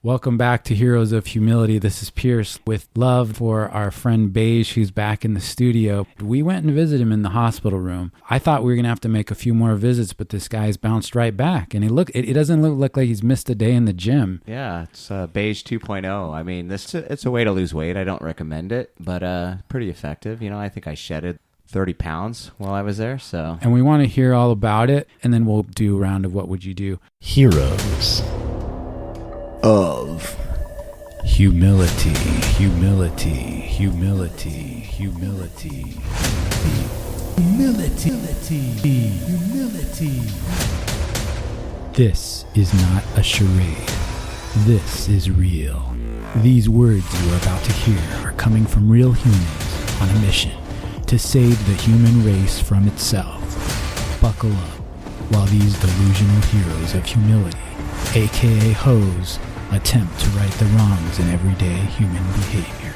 Welcome back to Heroes of Humility. This is Pierce with love for our friend Beige, who's back in the studio. We went and visited him in the hospital room. I thought we were going to have to make a few more visits, but this guy's bounced right back. And it doesn't look like he's missed a day in the gym. Yeah, it's Beige 2.0. I mean, it's a way to lose weight. I don't recommend it, but pretty effective. You know, I think I shedded 30 pounds while I was there. So, and we want to hear all about it, and then we'll do a round of what would you do. Heroes of Humility, humility, humility, humility, humility, humility. This is not a charade. This is real. These words you are about to hear are coming from real humans on a mission to save the human race from itself. Buckle up while these delusional heroes of humility, aka hoes, attempt to right the wrongs in everyday human behavior.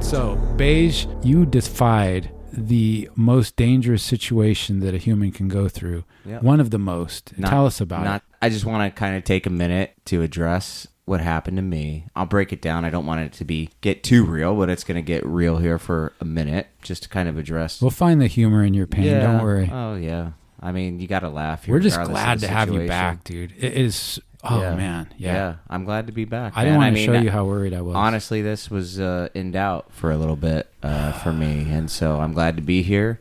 So, Beige, you defied the most dangerous situation that a human can go through. Yep. One of the most. Tell us about it. I just want to kind of take a minute to address what happened to me. I'll break it down. I don't want it to get too real, but it's going to get real here for a minute, just to kind of address. We'll find the humor in your pain. Yeah. Don't worry. Oh, yeah. I mean, you got to laugh. We're just glad to have you back, dude. It is... Oh, yeah. Man. Yeah. I'm glad to be back. I didn't want to show you how worried I was. Honestly, this was in doubt for a little bit for me. And so I'm glad to be here.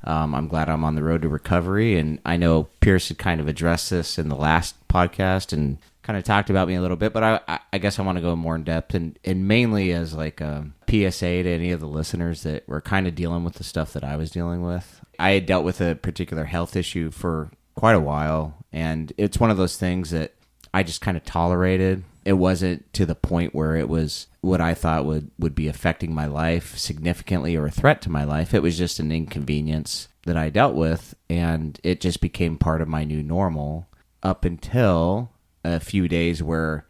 I'm glad I'm on the road to recovery. And I know Pierce had kind of addressed this in the last podcast and kind of talked about me a little bit. But I guess I want to go more in depth and mainly as like a PSA to any of the listeners that were kind of dealing with the stuff that I was dealing with. I had dealt with a particular health issue for quite a while. And it's one of those things that I just kind of tolerated. It wasn't to the point where it was what I thought would be affecting my life significantly or a threat to my life. It was just an inconvenience that I dealt with, and it just became part of my new normal up until a few days where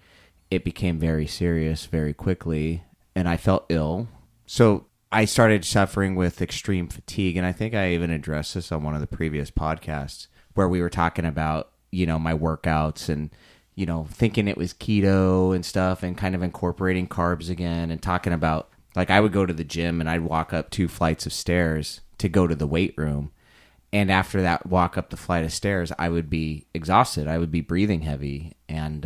it became very serious very quickly, and I felt ill. So I started suffering with extreme fatigue, and I think I even addressed this on one of the previous podcasts where we were talking about, you know, my workouts and you know, thinking it was keto and stuff and kind of incorporating carbs again and talking about, like, I would go to the gym and I'd walk up 2 flights of stairs to go to the weight room. And after that walk up the flight of stairs, I would be exhausted. I would be breathing heavy. And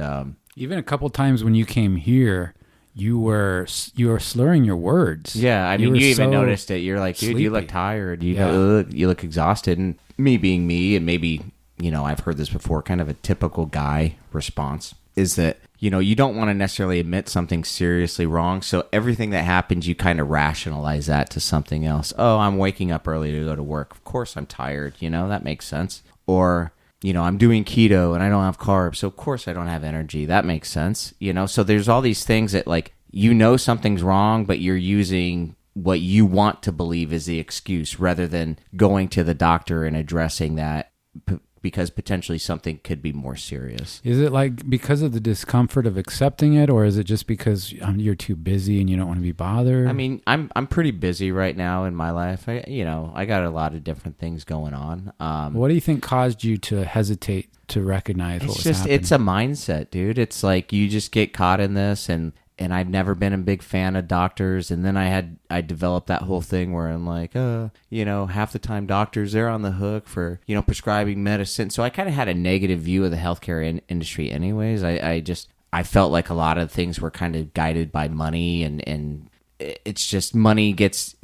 even a couple times when you came here, you were slurring your words. Yeah, I mean, you even noticed it. You're like, dude, sleepy. You look tired. You look exhausted. And me being me, and maybe, you know, I've heard this before, kind of a typical guy response is that, you know, you don't want to necessarily admit something seriously wrong. So everything that happens, you kind of rationalize that to something else. Oh, I'm waking up early to go to work. Of course I'm tired. You know, that makes sense. Or, you know, I'm doing keto and I don't have carbs. So of course I don't have energy. That makes sense. You know, so there's all these things that, like, you know something's wrong, but you're using what you want to believe is the excuse rather than going to the doctor and addressing that because potentially something could be more serious. Is it like because of the discomfort of accepting it, or is it just because you're too busy and you don't want to be bothered? I mean, I'm pretty busy right now in my life. I got a lot of different things going on. What do you think caused you to hesitate to recognize what was happening? It's a mindset, dude. It's like you just get caught in this, and I've never been a big fan of doctors. And then I developed that whole thing where I'm like, you know, half the time doctors, they're on the hook for, you know, prescribing medicine. So I kind of had a negative view of the healthcare industry anyways. I felt like a lot of things were kind of guided by money, and it's just money gets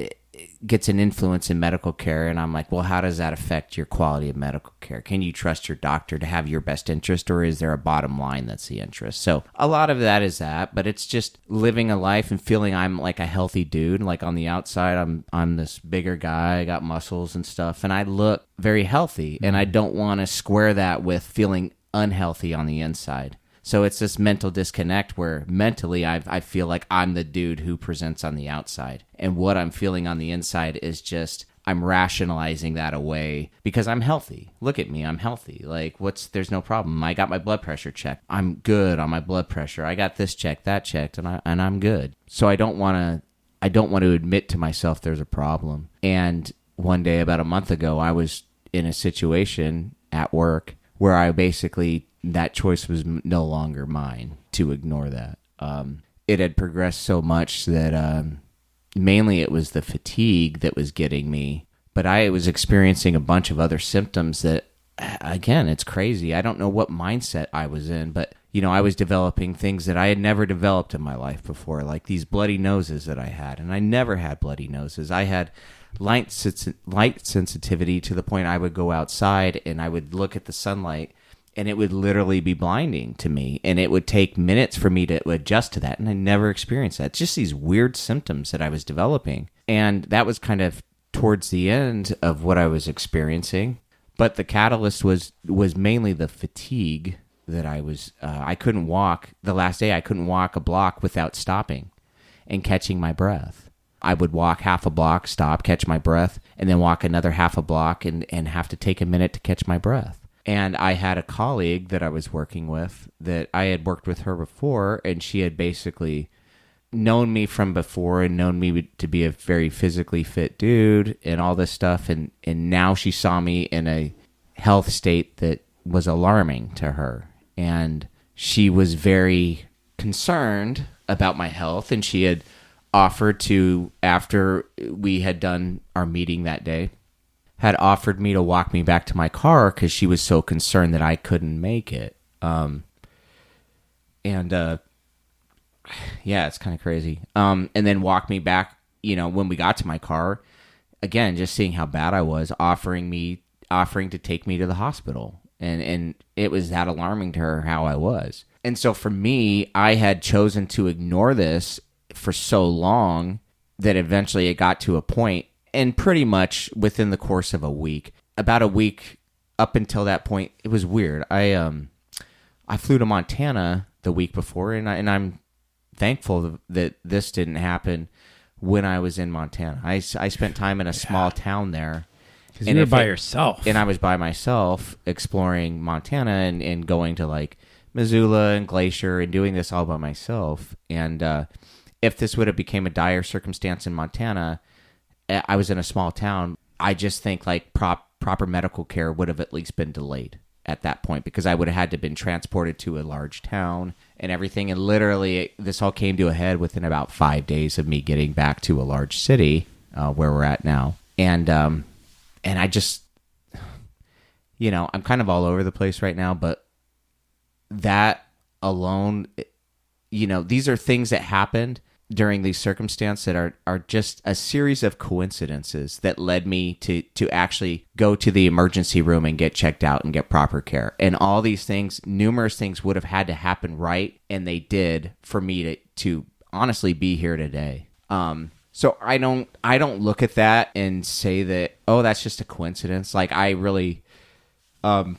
an influence in medical care. And I'm like, well, how does that affect your quality of medical care? Can you trust your doctor to have your best interest, or is there a bottom line that's the interest? So a lot of that is that, but it's just living a life and feeling I'm like a healthy dude. Like on the outside, I'm this bigger guy, I got muscles and stuff, and I look very healthy, and I don't want to square that with feeling unhealthy on the inside. So it's this mental disconnect where mentally I feel like I'm the dude who presents on the outside. And what I'm feeling on the inside is just I'm rationalizing that away because I'm healthy. Look at me, I'm healthy. Like, there's no problem. I got my blood pressure checked. I'm good on my blood pressure. I got this checked, that checked, and I'm good. So I don't want to admit to myself there's a problem. And one day, about a month ago, I was in a situation at work where I basically, that choice was no longer mine to ignore that. It had progressed so much that mainly it was the fatigue that was getting me, but I was experiencing a bunch of other symptoms that, again, it's crazy. I don't know what mindset I was in, but I was developing things that I had never developed in my life before, like these bloody noses that I had, and I never had bloody noses. I had light sensitivity to the point I would go outside and I would look at the sunlight and it would literally be blinding to me, and it would take minutes for me to adjust to that, and I never experienced that. It's just these weird symptoms that I was developing, and that was kind of towards the end of what I was experiencing. But the catalyst was mainly the fatigue that I couldn't walk. The last day, I couldn't walk a block without stopping and catching my breath. I would walk half a block, stop, catch my breath, and then walk another half a block and have to take a minute to catch my breath. And I had a colleague that I was working with that I had worked with her before, and she had basically known me from before and known me to be a very physically fit dude and all this stuff. And now she saw me in a health state that was alarming to her. And she was very concerned about my health, and she had offered to, after we had done our meeting that day, had offered me to walk me back to my car because she was so concerned that I couldn't make it. Yeah, it's kind of crazy. And then walk me back, when we got to my car, again, just seeing how bad I was, offering to take me to the hospital. And it was that alarming to her how I was. And so for me, I had chosen to ignore this for so long that eventually it got to a point, and pretty much within the course of a week, about a week up until that point, it was weird. I flew to Montana the week before, and I'm thankful that this didn't happen when I was in Montana. I spent time in a small town there. Because you were by yourself. And I was by myself exploring Montana and going to like Missoula and Glacier and doing this all by myself. And if this would have became a dire circumstance in Montana, I was in a small town. I just think like proper medical care would have at least been delayed at that point, because I would have had to been transported to a large town and everything. And literally this all came to a head within about 5 days of me getting back to a large city where we're at now. And I just, I'm kind of all over the place right now, but that alone, these are things that happened during these circumstances that are just a series of coincidences that led me to actually go to the emergency room and get checked out and get proper care. And all these things, numerous things would have had to happen right, and they did for me to honestly be here today. So I don't look at that and say that, oh, that's just a coincidence. Like I really, I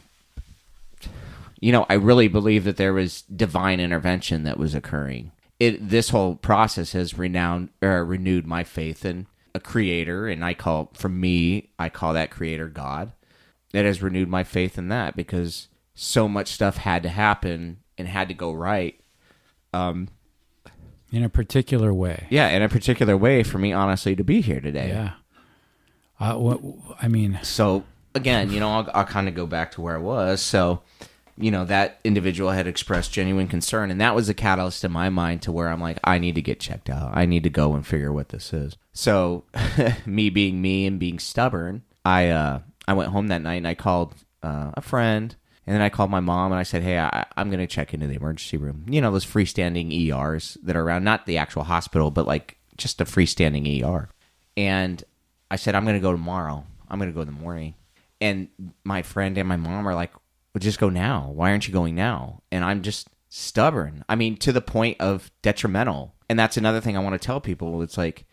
really believe that there was divine intervention that was occurring. This whole process has renewed my faith in a creator, and I call that creator God. It has renewed my faith in that because so much stuff had to happen and had to go right. In a particular way. Yeah, in a particular way for me, honestly, to be here today. Yeah. So, again, I'll kind of go back to where I was. So, that individual had expressed genuine concern, and that was a catalyst in my mind to where I'm like, I need to get checked out. I need to go and figure what this is. So, me being me and being stubborn, I went home that night and I called a friend. And then I called my mom and I said, hey, I'm going to check into the emergency room. Those freestanding ERs that are around, not the actual hospital, but like just a freestanding ER. And I said, I'm going to go tomorrow. I'm going to go in the morning. And my friend and my mom are like, well, just go now. Why aren't you going now? And I'm just stubborn. I mean, to the point of detrimental. And that's another thing I want to tell people. It's like,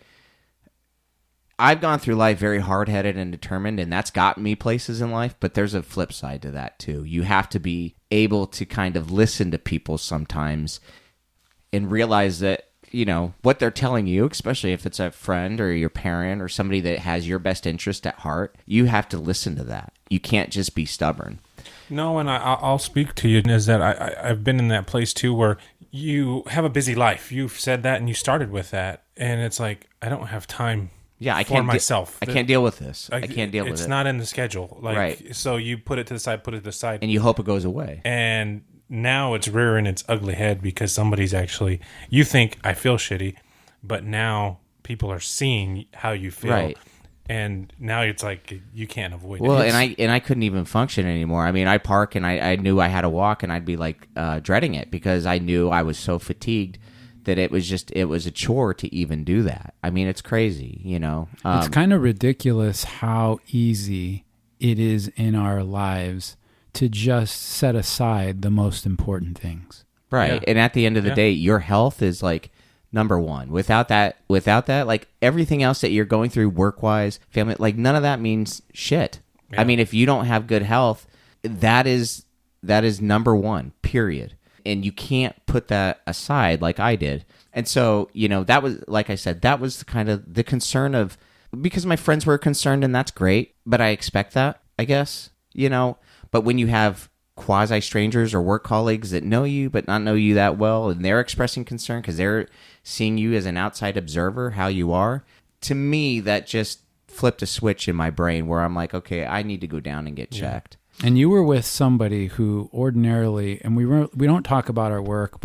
I've gone through life very hard-headed and determined, and that's gotten me places in life, but there's a flip side to that, too. You have to be able to kind of listen to people sometimes and realize that what they're telling you, especially if it's a friend or your parent or somebody that has your best interest at heart, you have to listen to that. You can't just be stubborn. No, and I'll speak to you is that I've been in that place too where you have a busy life. You've said that and you started with that. And it's like, I don't have time for myself. I can't deal with this. I can't deal with it. It's not in the schedule. Right. So you put it to the side. And you hope it goes away. And now it's rearing its ugly head because somebody's actually, you think I feel shitty, but now people are seeing how you feel. Right. And now it's like you can't avoid it. Well, and I couldn't even function anymore. I mean, I park and I knew I had to walk, and I'd be like dreading it because I knew I was so fatigued that it was a chore to even do that. I mean, it's crazy, It's kind of ridiculous how easy it is in our lives to just set aside the most important things. Right. Yeah. And at the end of the day, your health is like number one. Without that, like everything else that you're going through work-wise, family, like none of that means shit. Yeah. I mean, if you don't have good health, that is number one, period. And you can't put that aside like I did. And so, that was, like I said, that was kind of the concern of, because my friends were concerned, and that's great, but I expect that, I guess, But when you have quasi-strangers or work colleagues that know you but not know you that well, and they're expressing concern because they're seeing you as an outside observer, how you are, to me, that just flipped a switch in my brain where I'm like, okay, I need to go down and get checked. And you were with somebody who ordinarily, and we don't talk about our work,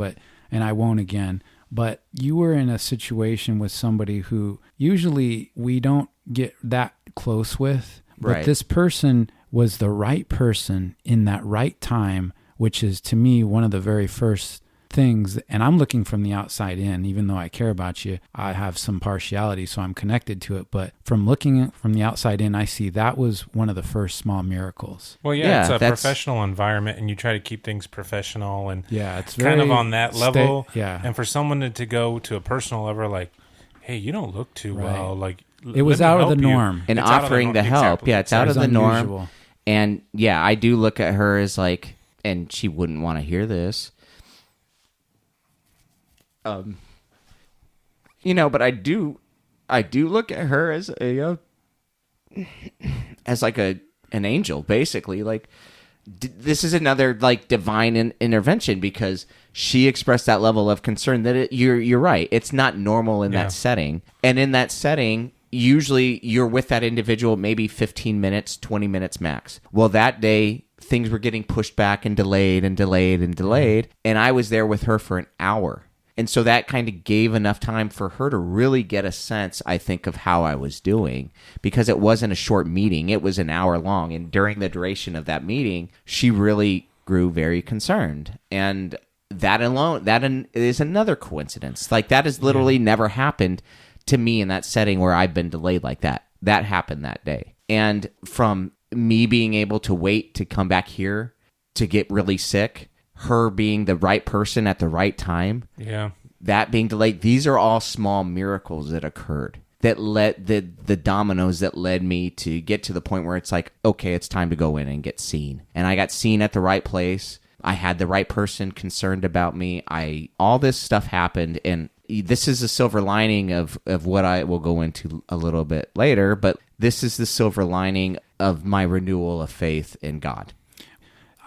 and I won't again, but you were in a situation with somebody who usually we don't get that close with, but Right. This person was the right person in that right time, which is to me one of the very first things. And I'm looking from the outside in, even though I care about you, I have some partiality, so I'm connected to it. But from looking from the outside in, I see that was one of the first small miracles. Well, it's a professional environment, and you try to keep things professional, and it's kind of on that level. Yeah. And for someone to go to a personal level, like, hey, you don't look too well, like it was out of the norm. And offering the help. Exactly. Yeah, it's out of the norm. Unusual. And yeah, I do look at her as like, and she wouldn't want to hear this. But I do look at her as like an angel, basically. Like, this is another like divine intervention because she expressed that level of concern that you're right. It's not normal in that setting, and in that setting, usually you're with that individual maybe 15 minutes, 20 minutes max. Well, that day things were getting pushed back and delayed and delayed and delayed, and I was there with her for an hour. And so that kind of gave enough time for her to really get a sense, I think, of how I was doing, because it wasn't a short meeting. It was an hour long. And during the duration of that meeting, she really grew very concerned. And that alone, is another coincidence. Like, that has literally never happened to me in that setting where I've been delayed like that. That happened that day. And from me being able to wait to come back here to get really sick, her being the right person at the right time, that being delayed, these are all small miracles that occurred that led the dominoes that led me to get to the point where it's like, okay, it's time to go in and get seen. And I got seen at the right place. I had the right person concerned about me. All this stuff happened, and this is the silver lining of what I will go into a little bit later, but this is the silver lining of my renewal of faith in God.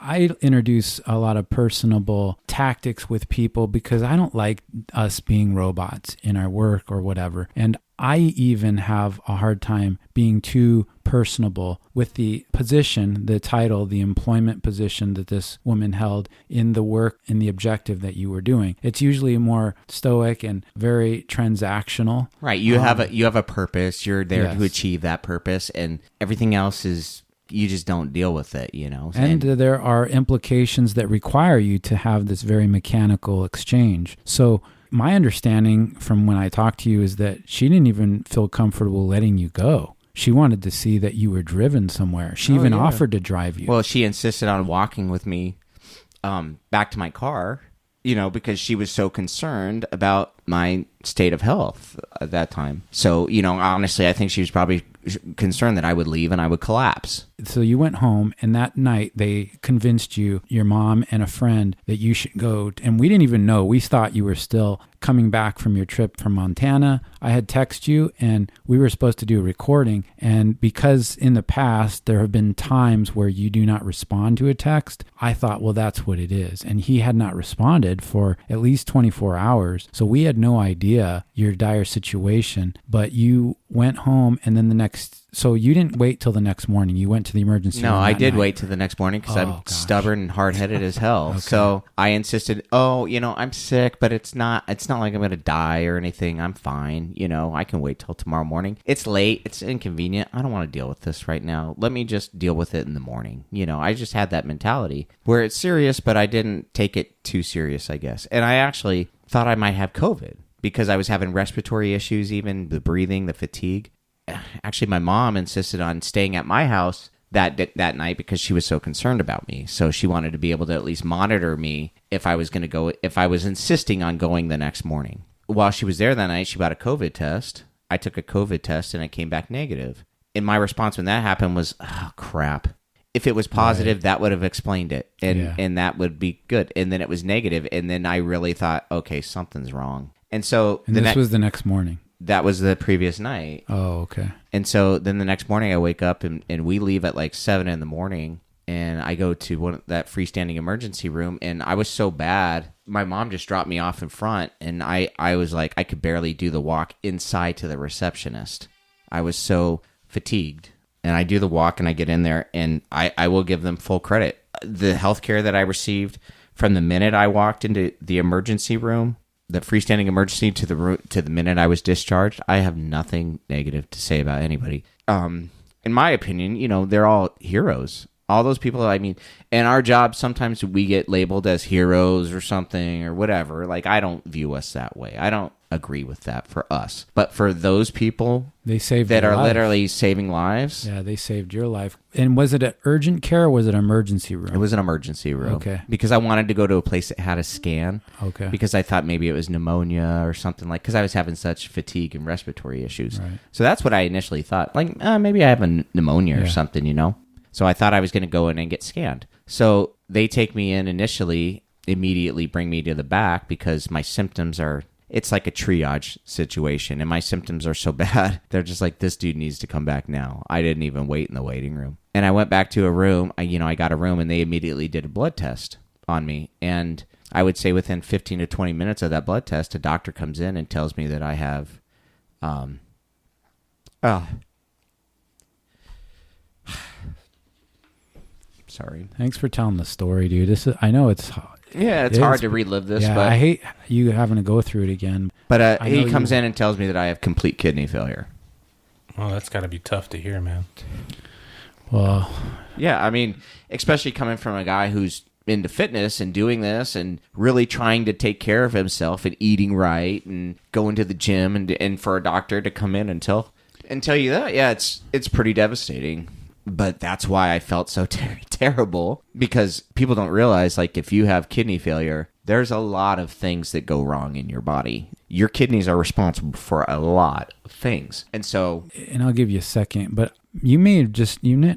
I introduce a lot of personable tactics with people because I don't like us being robots in our work or whatever. And I even have a hard time being too personable with the position, the title, the employment position that this woman held in the work and the objective that you were doing. It's usually more stoic and very transactional. Right. You have a purpose. You're there to achieve that purpose, and everything else is, you just don't deal with it, And there are implications that require you to have this very mechanical exchange. So my understanding from when I talked to you is that she didn't even feel comfortable letting you go. She wanted to see that you were driven somewhere. She even offered to drive you. Well, she insisted on walking with me back to my car, because she was so concerned about my state of health at that time. So, honestly, I think she was probably concerned that I would leave and I would collapse. So you went home, and that night they convinced you, your mom and a friend, that you should go. And we didn't even know. We thought you were still coming back from your trip from Montana. I had texted you, and we were supposed to do a recording. And because in the past there have been times where you do not respond to a text, I thought, well, that's what it is. And he had not responded for at least 24 hours. So we had no idea your dire situation, but you went home, and then so you didn't wait till the next morning. You went to the emergency room. No, I did night. wait till the next morning because I'm stubborn and hard-headed as hell. Okay. So I insisted, I'm sick, but it's not like I'm going to die or anything. I'm fine. I can wait till tomorrow morning. It's late. It's inconvenient. I don't want to deal with this right now. Let me just deal with it in the morning. I just had that mentality where it's serious, but I didn't take it too serious, I guess. And I actually thought I might have COVID because I was having respiratory issues, even the breathing, the fatigue. Actually, my mom insisted on staying at my house that night because she was so concerned about me. So she wanted to be able to at least monitor me if I was insisting on going the next morning. While she was there that night, she bought a COVID test. I took a COVID test and I came back negative. And my response when that happened was, oh, crap. If it was positive, right, that would have explained it. And that would be good. And then it was negative. And then I really thought, okay, something's wrong. And so this was the next morning. That was the previous night. Oh, okay. And so then the next morning I wake up and we leave at like 7 a.m. and I go to that freestanding emergency room, and I was so bad. My mom just dropped me off in front, and I was like, I could barely do the walk inside to the receptionist. I was so fatigued. And I do the walk and I get in there, and I will give them full credit. The healthcare that I received from the minute I walked into the emergency room, the freestanding emergency to the minute I was discharged, I have nothing negative to say about anybody. In my opinion, they're all heroes. All those people, in our job, sometimes we get labeled as heroes or something or whatever. Like, I don't view us that way. I don't agree with that for us. But for those people that are literally saving lives. Yeah, they saved your life. And was it an urgent care or was it an emergency room? It was an emergency room. Okay. Because I wanted to go to a place that had a scan. Okay. Because I thought maybe it was pneumonia or something, because I was having such fatigue and respiratory issues. Right. So that's what I initially thought. Maybe I have a pneumonia or something, So I thought I was going to go in and get scanned. So they take me in initially, immediately bring me to the back because my symptoms it's like a triage situation, and my symptoms are so bad. They're just like, this dude needs to come back now. I didn't even wait in the waiting room. And I went back to a room. I got a room, and they immediately did a blood test on me. And I would say within 15 to 20 minutes of that blood test, a doctor comes in and tells me that I have... Sorry. Thanks for telling the story, dude. I know it's... Yeah, it's hard to relive this, but I hate you having to go through it again. But he comes in and tells me that I have complete kidney failure. Well, that's got to be tough to hear, man. Well... Yeah, especially coming from a guy who's into fitness and doing this and really trying to take care of himself and eating right and going to the gym, and for a doctor to come in and tell you that, yeah, it's pretty devastating. But that's why I felt so terrible, because people don't realize, if you have kidney failure, there's a lot of things that go wrong in your body. Your kidneys are responsible for a lot of things. And I'll give you a second, but you may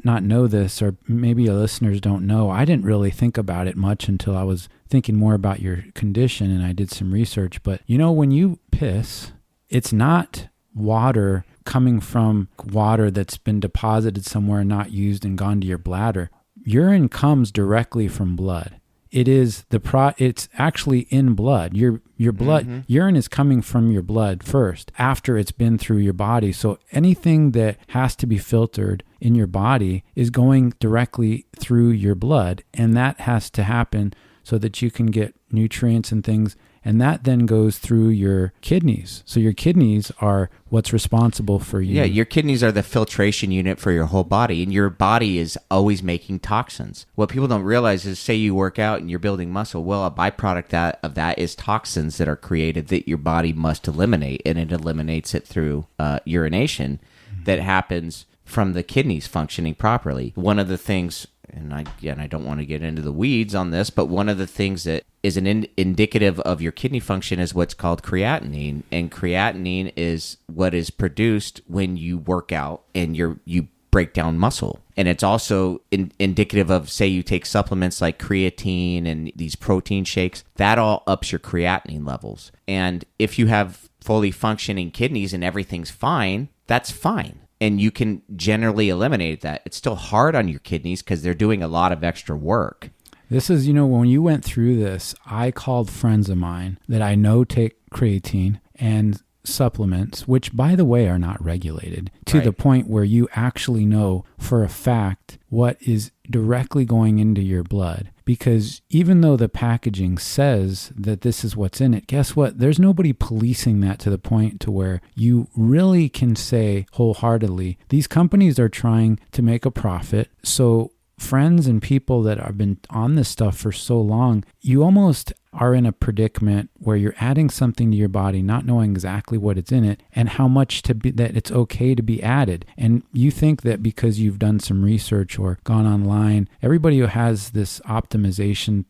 not know this, or maybe your listeners don't know. I didn't really think about it much until I was thinking more about your condition, and I did some research. But when you piss, it's not water coming from water that's been deposited somewhere and not used and gone to your bladder. Urine comes directly from blood. It is it's actually in blood. Your blood, urine is coming from your blood first after it's been through your body. So anything that has to be filtered in your body is going directly through your blood, and that has to happen so that you can get nutrients and things. And that then goes through your kidneys. So your kidneys are what's responsible for you. Yeah, your kidneys are the filtration unit for your whole body, and your body is always making toxins. What people don't realize is, say you work out and you're building muscle, well, a byproduct of that is toxins that are created that your body must eliminate, and it eliminates it through urination that happens from the kidneys functioning properly. One of the things... And I don't want to get into the weeds on this, but one of the things that is an indicative of your kidney function is what's called creatinine. And creatinine is what is produced when you work out and you break down muscle. And it's also indicative of, say, you take supplements like creatine and these protein shakes, that all ups your creatinine levels. And if you have fully functioning kidneys and everything's fine, that's fine. And you can generally eliminate that. It's still hard on your kidneys because they're doing a lot of extra work. This is, when you went through this, I called friends of mine that I know take creatine and supplements, which, by the way, are not regulated, to the point where you actually know for a fact what is directly going into your blood. Because even though the packaging says that this is what's in it, guess what? There's nobody policing that to the point to where you really can say wholeheartedly, these companies are trying to make a profit. So friends and people that have been on this stuff for so long, you almost are in a predicament where you're adding something to your body, not knowing exactly what it's in it and how much that it's okay to be added. And you think that because you've done some research or gone online, everybody who has this optimization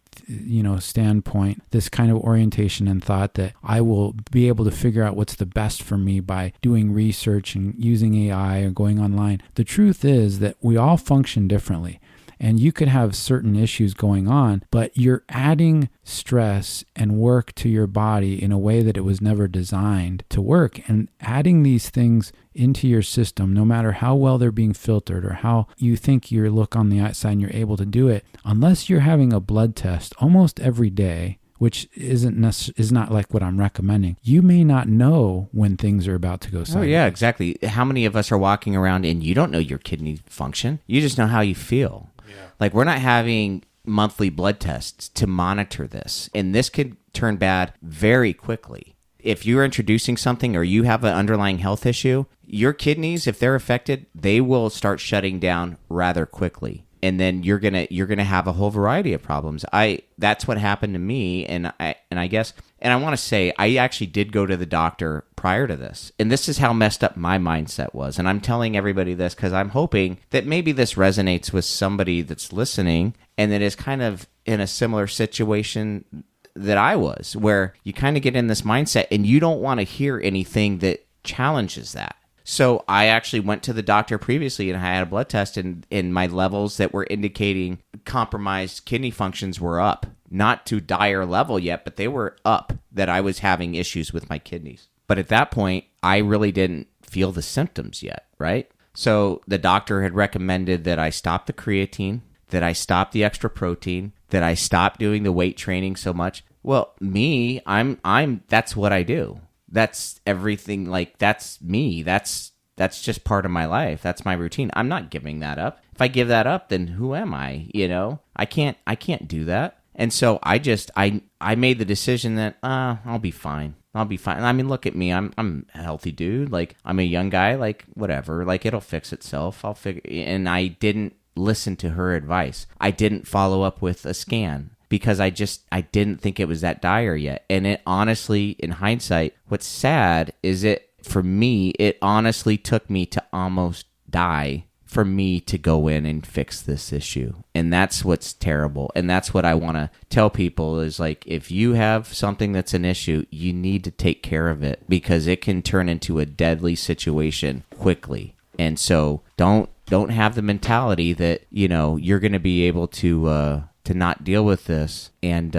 standpoint, this kind of orientation and thought that I will be able to figure out what's the best for me by doing research and using AI or going online. The truth is that we all function differently. And you could have certain issues going on, but you're adding stress and work to your body in a way that it was never designed to work. And adding these things into your system, no matter how well they're being filtered or how you think you look on the outside and you're able to do it, unless you're having a blood test almost every day, which is not like what I'm recommending, you may not know when things are about to go sideways. Oh, yeah, exactly. How many of us are walking around and you don't know your kidney function? You just know how you feel. Like, we're not having monthly blood tests to monitor this. And this could turn bad very quickly. If you're introducing something or you have an underlying health issue, your kidneys, if they're affected, they will start shutting down rather quickly. And then you're gonna have a whole variety of problems. That's what happened to me, and I guess, and I want to say I actually did go to the doctor prior to this, and this is how messed up my mindset was. And I'm telling everybody this because I'm hoping that maybe this resonates with somebody that's listening and that is kind of in a similar situation that I was, where you kind of get in this mindset and you don't want to hear anything that challenges that. So I actually went to the doctor previously and I had a blood test, and my levels that were indicating compromised kidney functions were up. Not to dire level yet, but they were up, that I was having issues with my kidneys. But at that point, I really didn't feel the symptoms yet, right? So the doctor had recommended that I stop the creatine, that I stop the extra protein, that I stop doing the weight training so much. Well, me, that's what I do. That's everything. Like, that's me. That's just part of my life. That's my routine. I'm not giving that up. If I give that up, then who am I? I can't do that. And so I made the decision that I'll be fine. I'll be fine. I mean, look at me. I'm a healthy dude. Like, I'm a young guy. Like, whatever. Like, it'll fix itself. I'll figure. And I didn't listen to her advice. I didn't follow up with a scan, because I didn't think it was that dire yet. And it honestly, in hindsight, what's sad is for me, it honestly took me to almost die for me to go in and fix this issue. And that's what's terrible. And that's what I want to tell people is, like, if you have something that's an issue, you need to take care of it, because it can turn into a deadly situation quickly. And so don't have the mentality that, you're going to be able to not deal with this and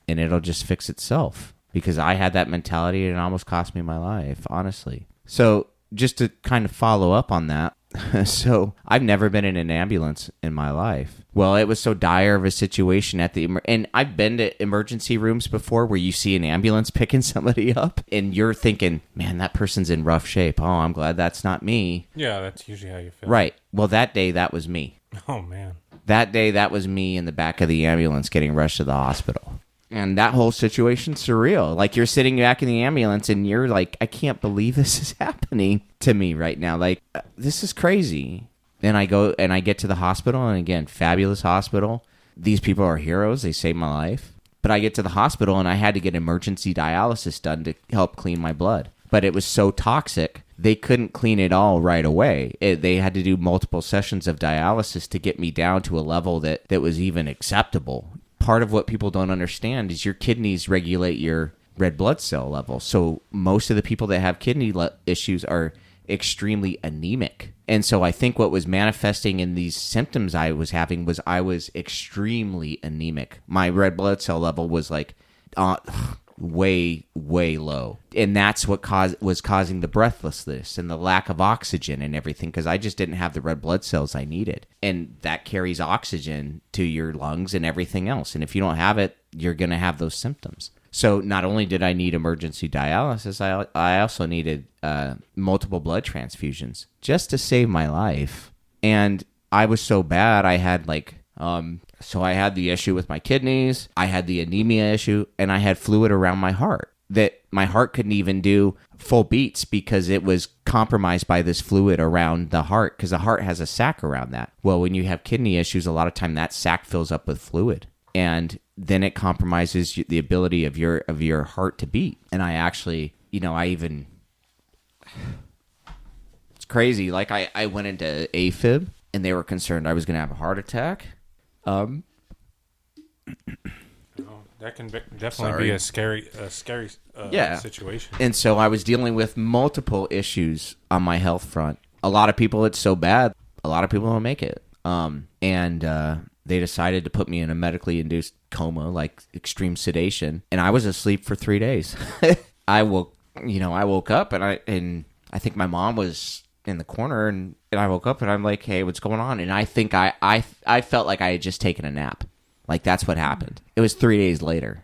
it'll just fix itself, because I had that mentality and it almost cost me my life, honestly. So just to kind of follow up on that, so I've never been in an ambulance in my life. Well, it was so dire of a situation and I've been to emergency rooms before where you see an ambulance picking somebody up and you're thinking, man, that person's in rough shape. Oh, I'm glad that's not me. Yeah, that's usually how you feel. Right. Well, that day, that was me. Oh, man. That day, that was me in the back of the ambulance getting rushed to the hospital. And that whole situation's surreal. Like, you're sitting back in the ambulance and you're like, I can't believe this is happening to me right now. Like, this is crazy. And I go and I get to the hospital, and again, fabulous hospital. These people are heroes. They saved my life. But I get to the hospital and I had to get emergency dialysis done to help clean my blood. But it was so toxic, they couldn't clean it all right away. They had to do multiple sessions of dialysis to get me down to a level that was even acceptable. Part of what people don't understand is your kidneys regulate your red blood cell level. So most of the people that have kidney issues are extremely anemic. And so I think what was manifesting in these symptoms I was having was I was extremely anemic. My red blood cell level was like way low, and that's what was causing the breathlessness and the lack of oxygen and everything, because I just didn't have the red blood cells I needed, and that carries oxygen to your lungs and everything else, and if you don't have it, you're going to have those symptoms. So not only did I need emergency dialysis, I also needed multiple blood transfusions just to save my life. And I was so bad, I had so I had the issue with my kidneys, I had the anemia issue, and I had fluid around my heart that my heart couldn't even do full beats because it was compromised by this fluid around the heart, because the heart has a sac around that. Well, when you have kidney issues, a lot of time that sac fills up with fluid, and then it compromises the ability of your heart to beat. And I actually, it's crazy. Like I went into AFib, and they were concerned I was going to have a heart attack. That can definitely be a scary situation. And so I was dealing with multiple issues on my health front. A lot of people, it's so bad, a lot of people don't make it. They decided to put me in a medically induced coma, like extreme sedation, and I was asleep for 3 days. I woke up, and I think my mom was in the corner, and I woke up, and I'm like, hey, what's going on? And I think I felt like I had just taken a nap. Like, that's what happened. It was 3 days later.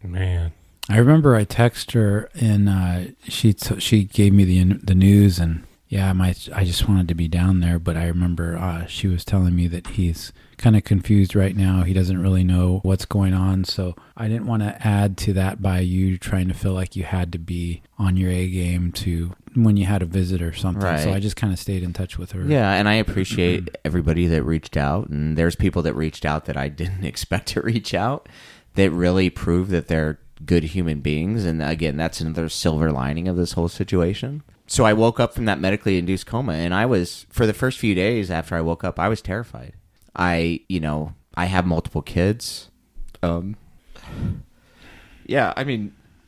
Man. I remember I texted her, and she gave me the news, and yeah, I just wanted to be down there, but I remember she was telling me that he's kind of confused right now. He doesn't really know what's going on, so I didn't want to add to that by you trying to feel like you had to be on your A game to when you had a visit or something. Right. So I just kind of stayed in touch with her. Yeah, and I appreciate everybody that reached out, and there's people that reached out that I didn't expect to reach out that really prove that they're good human beings, and again, that's another silver lining of this whole situation. So I woke up from that medically induced coma, and I was, for the first few days after I woke up, I was terrified. I have multiple kids. I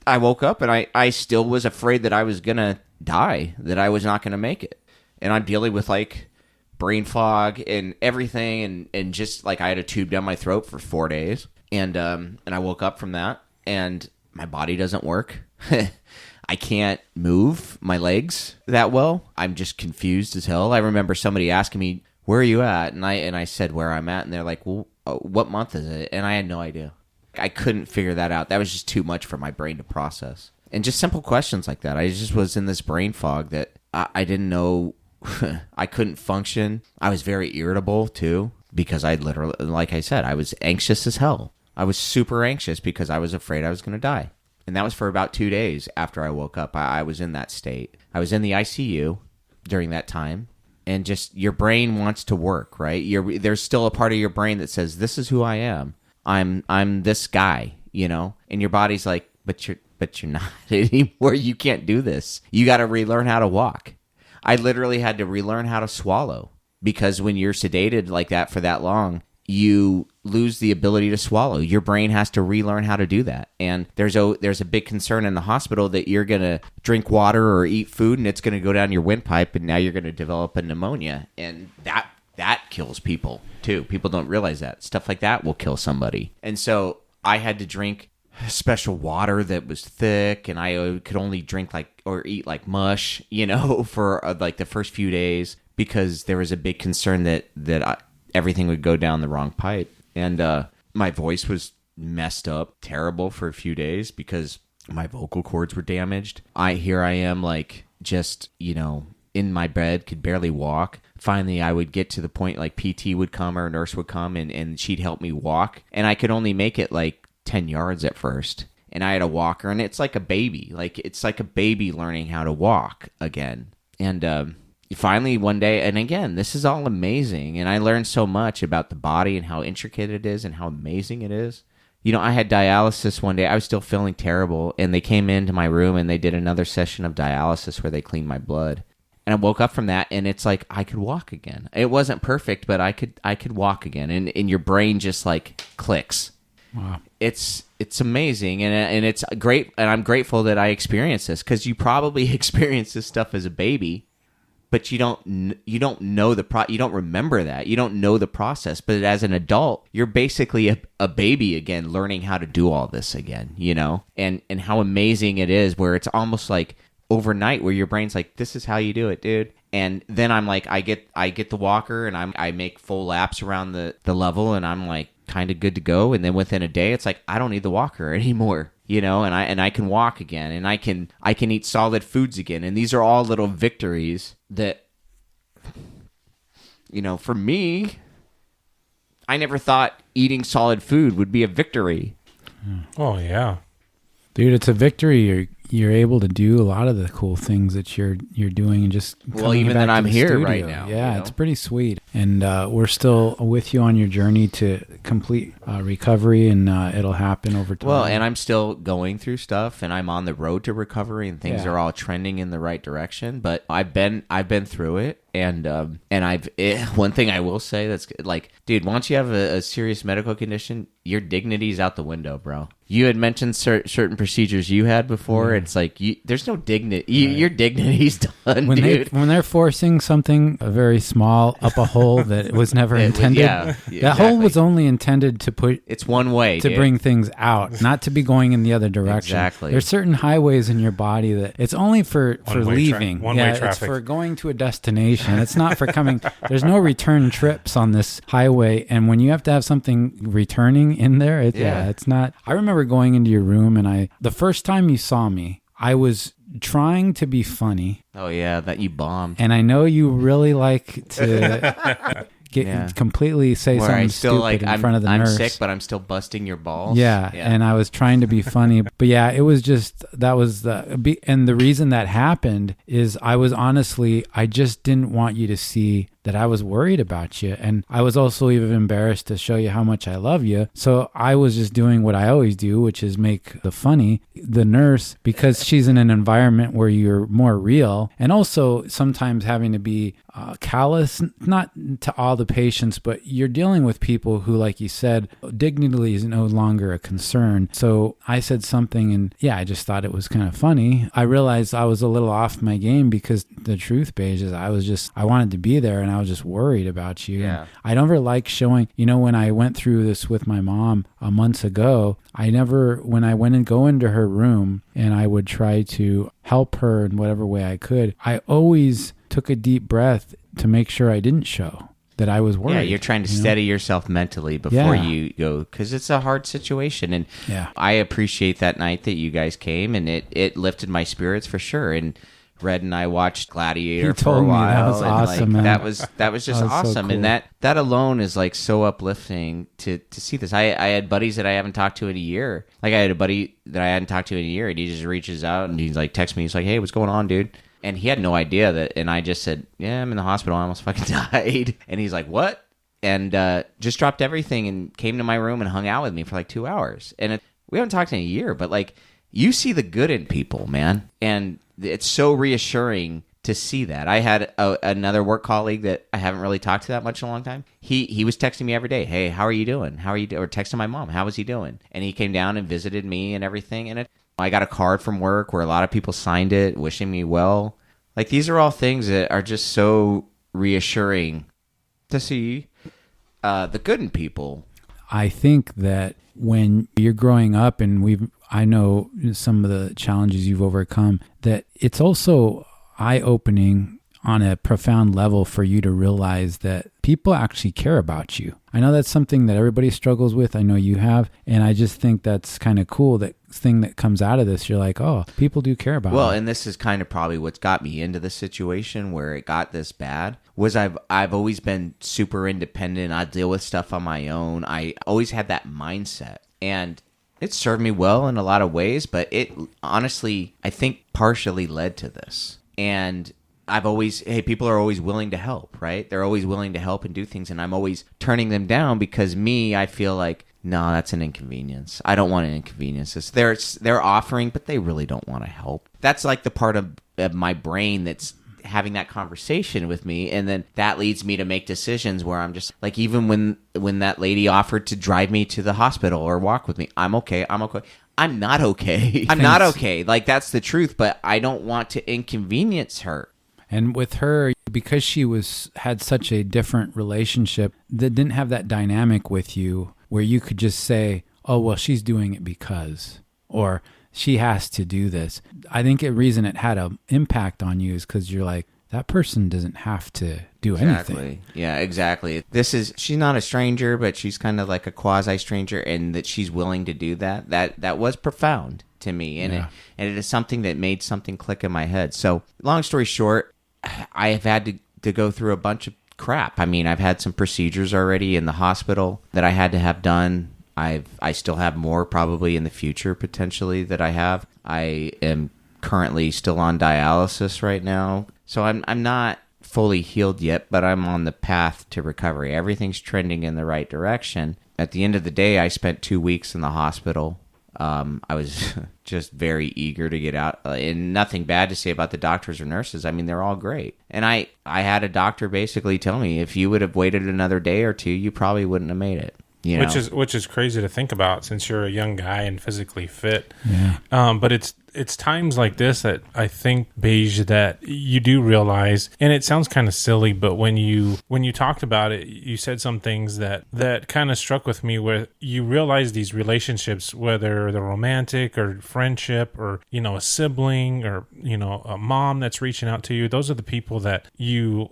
woke up and I still was afraid that I was going to die, that I was not going to make it. And I'm dealing with like brain fog and everything. And just like I had a tube down my throat for 4 days. And I woke up from that and my body doesn't work. I can't move my legs that well. I'm just confused as hell. I remember somebody asking me, where are you at? And I said where I'm at, and they're like, well, what month is it? And I had no idea. I couldn't figure that out. That was just too much for my brain to process. And just simple questions like that. I just was in this brain fog that I didn't know. I couldn't function. I was very irritable, too, because I literally, like I said, I was anxious as hell. I was super anxious because I was afraid I was going to die. And that was for about 2 days after I woke up. I was in that state. I was in the ICU during that time. And just your brain wants to work, right? There's still a part of your brain that says, this is who I am. I'm this guy, and your body's like, but you're not anymore. You can't do this. You got to relearn how to walk. I literally had to relearn how to swallow, because when you're sedated like that for that long, you lose the ability to swallow. Your brain has to relearn how to do that. And there's a big concern in the hospital that you're going to drink water or eat food and it's going to go down your windpipe, and now you're going to develop a pneumonia. And that kills people too. People don't realize that. Stuff like that will kill somebody. And so I had to drink special water that was thick, and I could only drink or eat like mush, for like the first few days, because there was a big concern that everything would go down the wrong pipe. And my voice was messed up terrible for a few days because my vocal cords were damaged. Here I am, like, just, in my bed, could barely walk. Finally, I would get to the point, like, PT would come or a nurse would come, and she'd help me walk. And I could only make it, like, 10 yards at first. And I had a walker, and it's like a baby. Like, it's like a baby learning how to walk again. And finally one day, and again, this is all amazing, and I learned so much about the body and how intricate it is and how amazing it is. I had dialysis one day. I was still feeling terrible, and they came into my room and they did another session of dialysis where they cleaned my blood. And I woke up from that, and it's like I could walk again. It wasn't perfect, but I could walk again, and your brain just like clicks. Wow. It's amazing, and it's great, and I'm grateful that I experienced this, because you probably experienced this stuff as a baby. but you don't know you don't remember that. You don't know the process. But as an adult, you're basically a baby again, learning how to do all this again, you know, and how amazing it is, where it's almost like overnight, where your brain's like, this is how you do it, dude. And then I'm like, I get the walker, and I make full laps around the level, and I'm like kind of good to go. And then within a day, it's like, I don't need the walker anymore, you know, and I can walk again, and I can eat solid foods again. And these are all little victories that, you know, for me, I never thought eating solid food would be a victory. Oh yeah, dude, it's a victory. You're able to do a lot of the cool things that you're doing, and just even that I'm here studio. right now. Yeah, you know? It's pretty sweet, and we're still with you on your journey to complete recovery, and it'll happen over time. Well, and I'm still going through stuff, and I'm on the road to recovery, and things are all trending in the right direction. But I've been through it, and one thing I will say that's like, dude, once you have a serious medical condition, your dignity's out the window, bro. You had mentioned certain procedures you had before. It's like there's no dignity. Your dignity's done, dude. When they're forcing something very small up a hole that was never intended. That hole was only intended to put. It's one way to bring things out, not to be going in the other direction. Exactly. There's certain highways in your body that it's only for leaving. One-way traffic. It's for going to a destination. It's not for coming. There's no return trips on this highway, and when you have to have something returning in there, it's not. I remember going into your room, and the first time you saw me, I was trying to be funny. Oh yeah, that you bombed. And I know you really like to completely say where something still stupid in front of the nurse. I'm sick, but I'm still busting your balls. Yeah, and I was trying to be funny. But yeah, it was just, and the reason that happened is I just didn't want you to see that I was worried about you. And I was also even embarrassed to show you how much I love you. So I was just doing what I always do, which is make the funny. The nurse, because she's in an environment where you're more real, and also sometimes having to be callous, not to all the patients, but you're dealing with people who, like you said, dignity is no longer a concern. So I said something, and I just thought it was kind of funny. I realized I was a little off my game, because the truth, Beige, is I wanted to be there, and I was just worried about you. Yeah. I never like showing, when I went through this with my mom months ago, when I went and go into her room and I would try to help her in whatever way I could, I always took a deep breath to make sure I didn't show that I was worried. Yeah, you're trying to steady yourself mentally before you go, because it's a hard situation. And I appreciate that night that you guys came, and it lifted my spirits for sure. And Red and I watched Gladiator for a while. That was awesome, man. That was just awesome. So cool. And that alone is like so uplifting to see this. I had buddies that I haven't talked to in a year. Like I had a buddy that I hadn't talked to in a year, and he just reaches out and he's like, texts me. He's like, hey, what's going on, dude? And he had no idea that, and I just said, yeah, I'm in the hospital. I almost fucking died. And he's like, what? And just dropped everything and came to my room and hung out with me for like 2 hours. And we haven't talked in a year, but like, you see the good in people, man. And it's so reassuring to see that. I had another work colleague that I haven't really talked to that much in a long time. He was texting me every day, hey, how are you doing? Or texting my mom, how was he doing? And he came down and visited me and everything. And I got a card from work where a lot of people signed it, wishing me well. Like, these are all things that are just so reassuring to see the good in people. I think that when you're growing up, and I know some of the challenges you've overcome, that it's also eye-opening on a profound level for you to realize that people actually care about you. I know that's something that everybody struggles with. I know you have. And I just think that's kind of cool. That thing that comes out of this, you're like, oh, people do care about me. Well, and this is kind of probably what's got me into this situation where it got this bad, was I've always been super independent. I deal with stuff on my own. I always had that mindset. And it served me well in a lot of ways, but it honestly, I think, partially led to this. And people are always willing to help, right? They're always willing to help and do things, and I'm always turning them down because I feel like, no, that's an inconvenience. I don't want an inconvenience. They're offering, but they really don't want to help. That's like the part of my brain that's having that conversation with me, and then that leads me to make decisions where I'm just like, even when that lady offered to drive me to the hospital or walk with me, I'm okay. I'm not okay. I'm not okay. Like, that's the truth, but I don't want to inconvenience her. And with her, because she had such a different relationship that didn't have that dynamic with you where you could just say, oh, well, she's doing it because, or she has to do this. I think the reason it had an impact on you is because you're like, that person doesn't have to do anything. Yeah, exactly. She's not a stranger, but she's kind of like a quasi stranger, and that she's willing to do that. That was profound to me, and it is something that made something click in my head. So, long story short, I have had to go through a bunch of crap. I mean, I've had some procedures already in the hospital that I had to have done. I still have more probably in the future potentially that I have. I am currently still on dialysis right now. So I'm not fully healed yet, but I'm on the path to recovery. Everything's trending in the right direction. At the end of the day, I spent 2 weeks in the hospital. I was just very eager to get out, and nothing bad to say about the doctors or nurses. I mean, they're all great. And I had a doctor basically tell me, if you would have waited another day or two, you probably wouldn't have made it. You know? Which is crazy to think about since you're a young guy and physically fit. Yeah. But it's times like this that I think, Beige, that you do realize, and it sounds kind of silly, but when you talked about it, you said some things that kind of struck with me, where you realize these relationships, whether they're romantic or friendship or, a sibling or, a mom that's reaching out to you, those are the people that you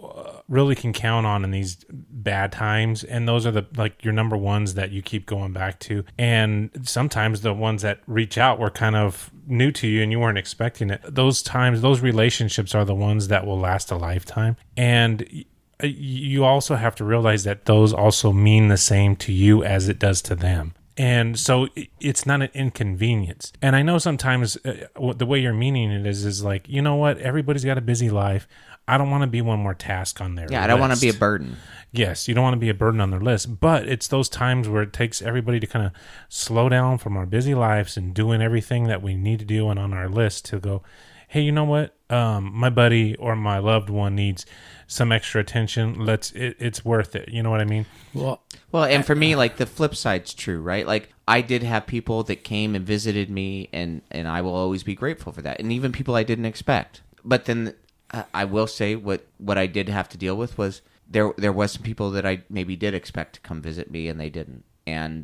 really can count on in these bad times. And those are your number ones that you keep going back to. And sometimes the ones that reach out were kind of new to you and you weren't expecting it. Those relationships are the ones that will last a lifetime. And you also have to realize that those also mean the same to you as it does to them. And so it's not an inconvenience. And I know sometimes the way you're meaning it is like, you know what? Everybody's got a busy life. I don't want to be one more task on their list. I don't want to be a burden. Yes, you don't want to be a burden on their list. But it's those times where it takes everybody to kind of slow down from our busy lives and doing everything that we need to do and on our list to go, hey, you know what? My buddy or my loved one needs some extra attention. It's worth it. You know what I mean? Well, and for me, like, the flip side's true, right? Like, I did have people that came and visited me, and I will always be grateful for that. And even people I didn't expect. But then I will say what I did have to deal with was there was some people that I maybe did expect to come visit me, and they didn't. And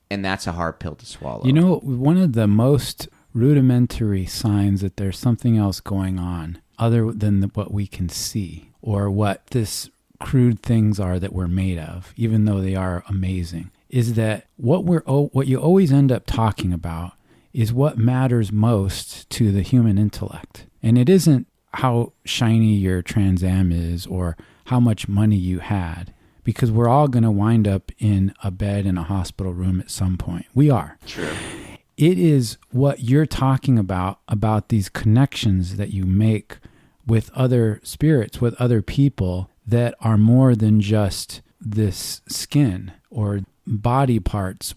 that's a hard pill to swallow. One of the most rudimentary signs that there's something else going on other than what we can see, or what this crude things are that we're made of, even though they are amazing, is that what you always end up talking about is what matters most to the human intellect. And it isn't how shiny your Trans Am is or how much money you had, because we're all going to wind up in a bed in a hospital room at some point. We are. Sure. It is what you're talking about these connections that you make with other spirits, with other people that are more than just this skin or body parts.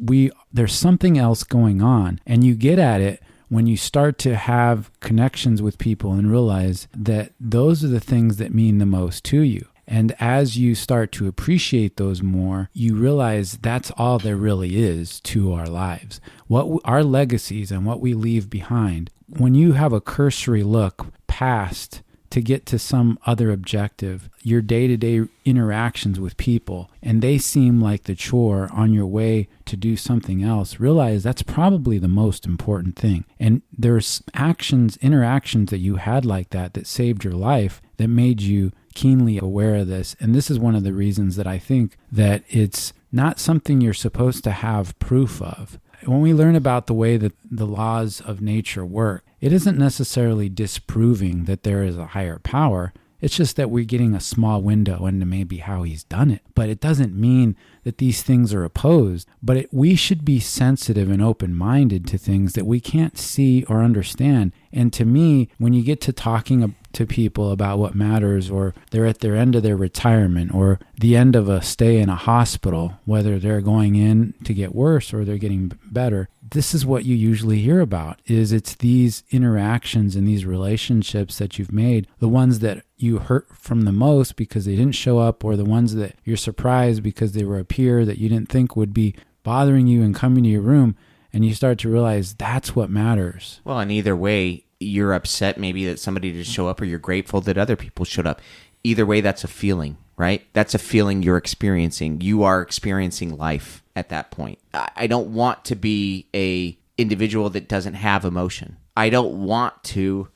There's something else going on, and you get at it when you start to have connections with people and realize that those are the things that mean the most to you. And as you start to appreciate those more, you realize that's all there really is to our lives. Our legacies and what we leave behind. When you have a cursory look past to get to some other objective, your day-to-day interactions with people, and they seem like the chore on your way to do something else, realize that's probably the most important thing. And there's interactions that you had like that saved your life, that made you keenly aware of this. And this is one of the reasons that I think that it's not something you're supposed to have proof of. When we learn about the way that the laws of nature work, it isn't necessarily disproving that there is a higher power. It's just that we're getting a small window into maybe how he's done it. But it doesn't mean that these things are opposed. But we should be sensitive and open-minded to things that we can't see or understand. And to me, when you get to talking to people about what matters, or they're at their end of their retirement or the end of a stay in a hospital, whether they're going in to get worse or they're getting better, this is what you usually hear about. It's these interactions and these relationships that you've made, the ones that you hurt from the most because they didn't show up, or the ones that you're surprised because they were a peer that you didn't think would be bothering you and coming to your room, and you start to realize that's what matters. Well, and either way, you're upset maybe that somebody didn't show up, or you're grateful that other people showed up. either way, that's a feeling, right? That's a feeling you're experiencing. You are experiencing life at that point. I don't want to be a individual that doesn't have emotion. I don't want to,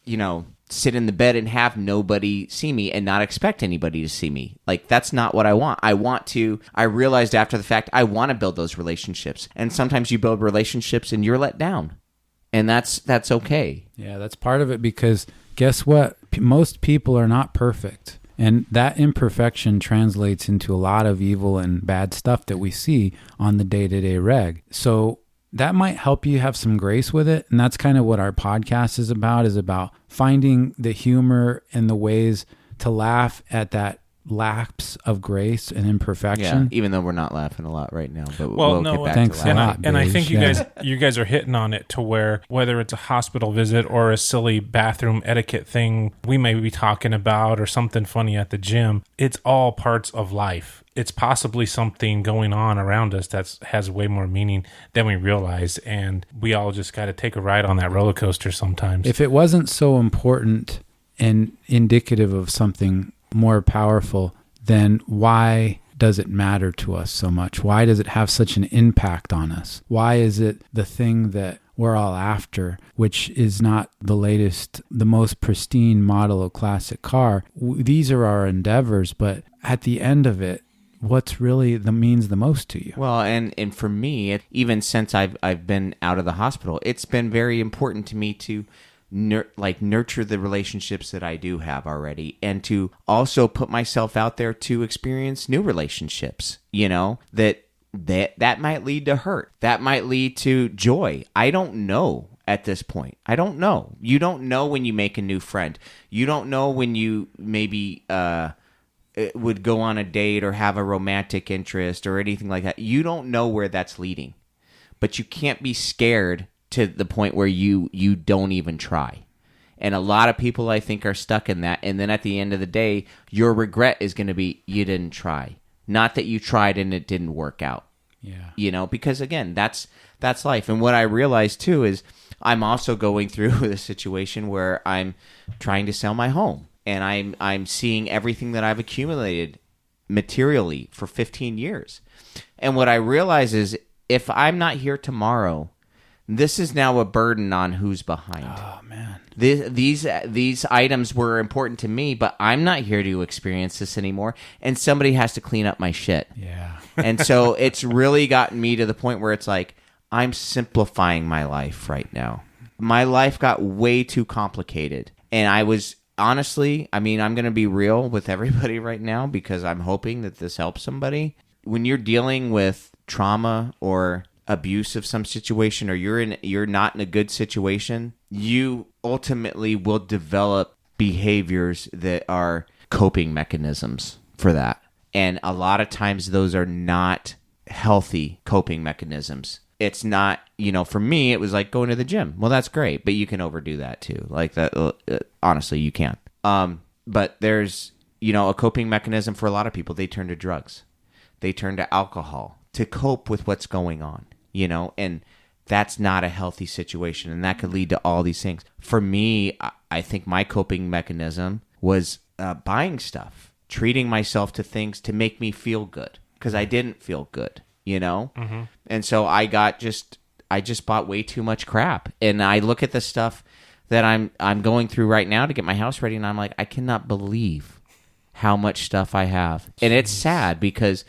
sit in the bed and have nobody see me and not expect anybody to see me. Like, that's not what I want. I realized after the fact, I want to build those relationships. And sometimes you build relationships and you're let down. And that's okay. Yeah, that's part of it, because guess what? Most people are not perfect. And that imperfection translates into a lot of evil and bad stuff that we see on the day-to-day reg. So that might help you have some grace with it. And that's kind of what our podcast is about finding the humor and the ways to laugh at that lapse of grace and imperfection. Yeah, even though we're not laughing a lot right now, but Well, we'll no, get back thanks to a laughing. lot. And I Beige, think yeah. you guys are hitting on it to where, whether it's a hospital visit or a silly bathroom etiquette thing we may be talking about, or something funny at the gym, it's all parts of life. It's possibly something going on around us that has way more meaning than we realize, and we all just got to take a ride on that roller coaster sometimes. If it wasn't so important and indicative of something more powerful, then why does it matter to us so much? Why does it have such an impact on us? Why is it the thing that we're all after, which is not the latest, the most pristine model of classic car? These are our endeavors, but at the end of it, what's really means the most to you? Well, and for me, even since I've been out of the hospital, it's been very important to me to nurture the relationships that I do have already, and to also put myself out there to experience new relationships, that might lead to hurt. That might lead to joy. I don't know at this point. I don't know. You don't know when you make a new friend. You don't know when you maybe would go on a date or have a romantic interest or anything like that. You don't know where that's leading. But you can't be scared to the point where you don't even try. And a lot of people, I think, are stuck in that. And then at the end of the day, your regret is going to be you didn't try. Not that you tried and it didn't work out. Yeah. Because again, that's life. And what I realized too is I'm also going through a situation where I'm trying to sell my home. And I'm seeing everything that I've accumulated materially for 15 years. And what I realize is if I'm not here tomorrow, this is now a burden on who's behind. Oh, man. These items were important to me, but I'm not here to experience this anymore, and somebody has to clean up my shit. Yeah. And so it's really gotten me to the point where it's like I'm simplifying my life right now. My life got way too complicated, and I was honestly, I'm going to be real with everybody right now because I'm hoping that this helps somebody. When you're dealing with trauma or abuse of some situation, or you're not in a good situation, you ultimately will develop behaviors that are coping mechanisms for that. And a lot of times those are not healthy coping mechanisms. It's not, for me, it was like going to the gym. Well, that's great, but you can overdo that too. Like that, honestly, you can. But there's, a coping mechanism for a lot of people. They turn to drugs. They turn to alcohol to cope with what's going on, and that's not a healthy situation. And that could lead to all these things. For me, I think my coping mechanism was buying stuff, treating myself to things to make me feel good because I didn't feel good, Mm-hmm. And so I just bought way too much crap. And I look at the stuff that I'm going through right now to get my house ready, and I'm like, I cannot believe how much stuff I have. And it's sad because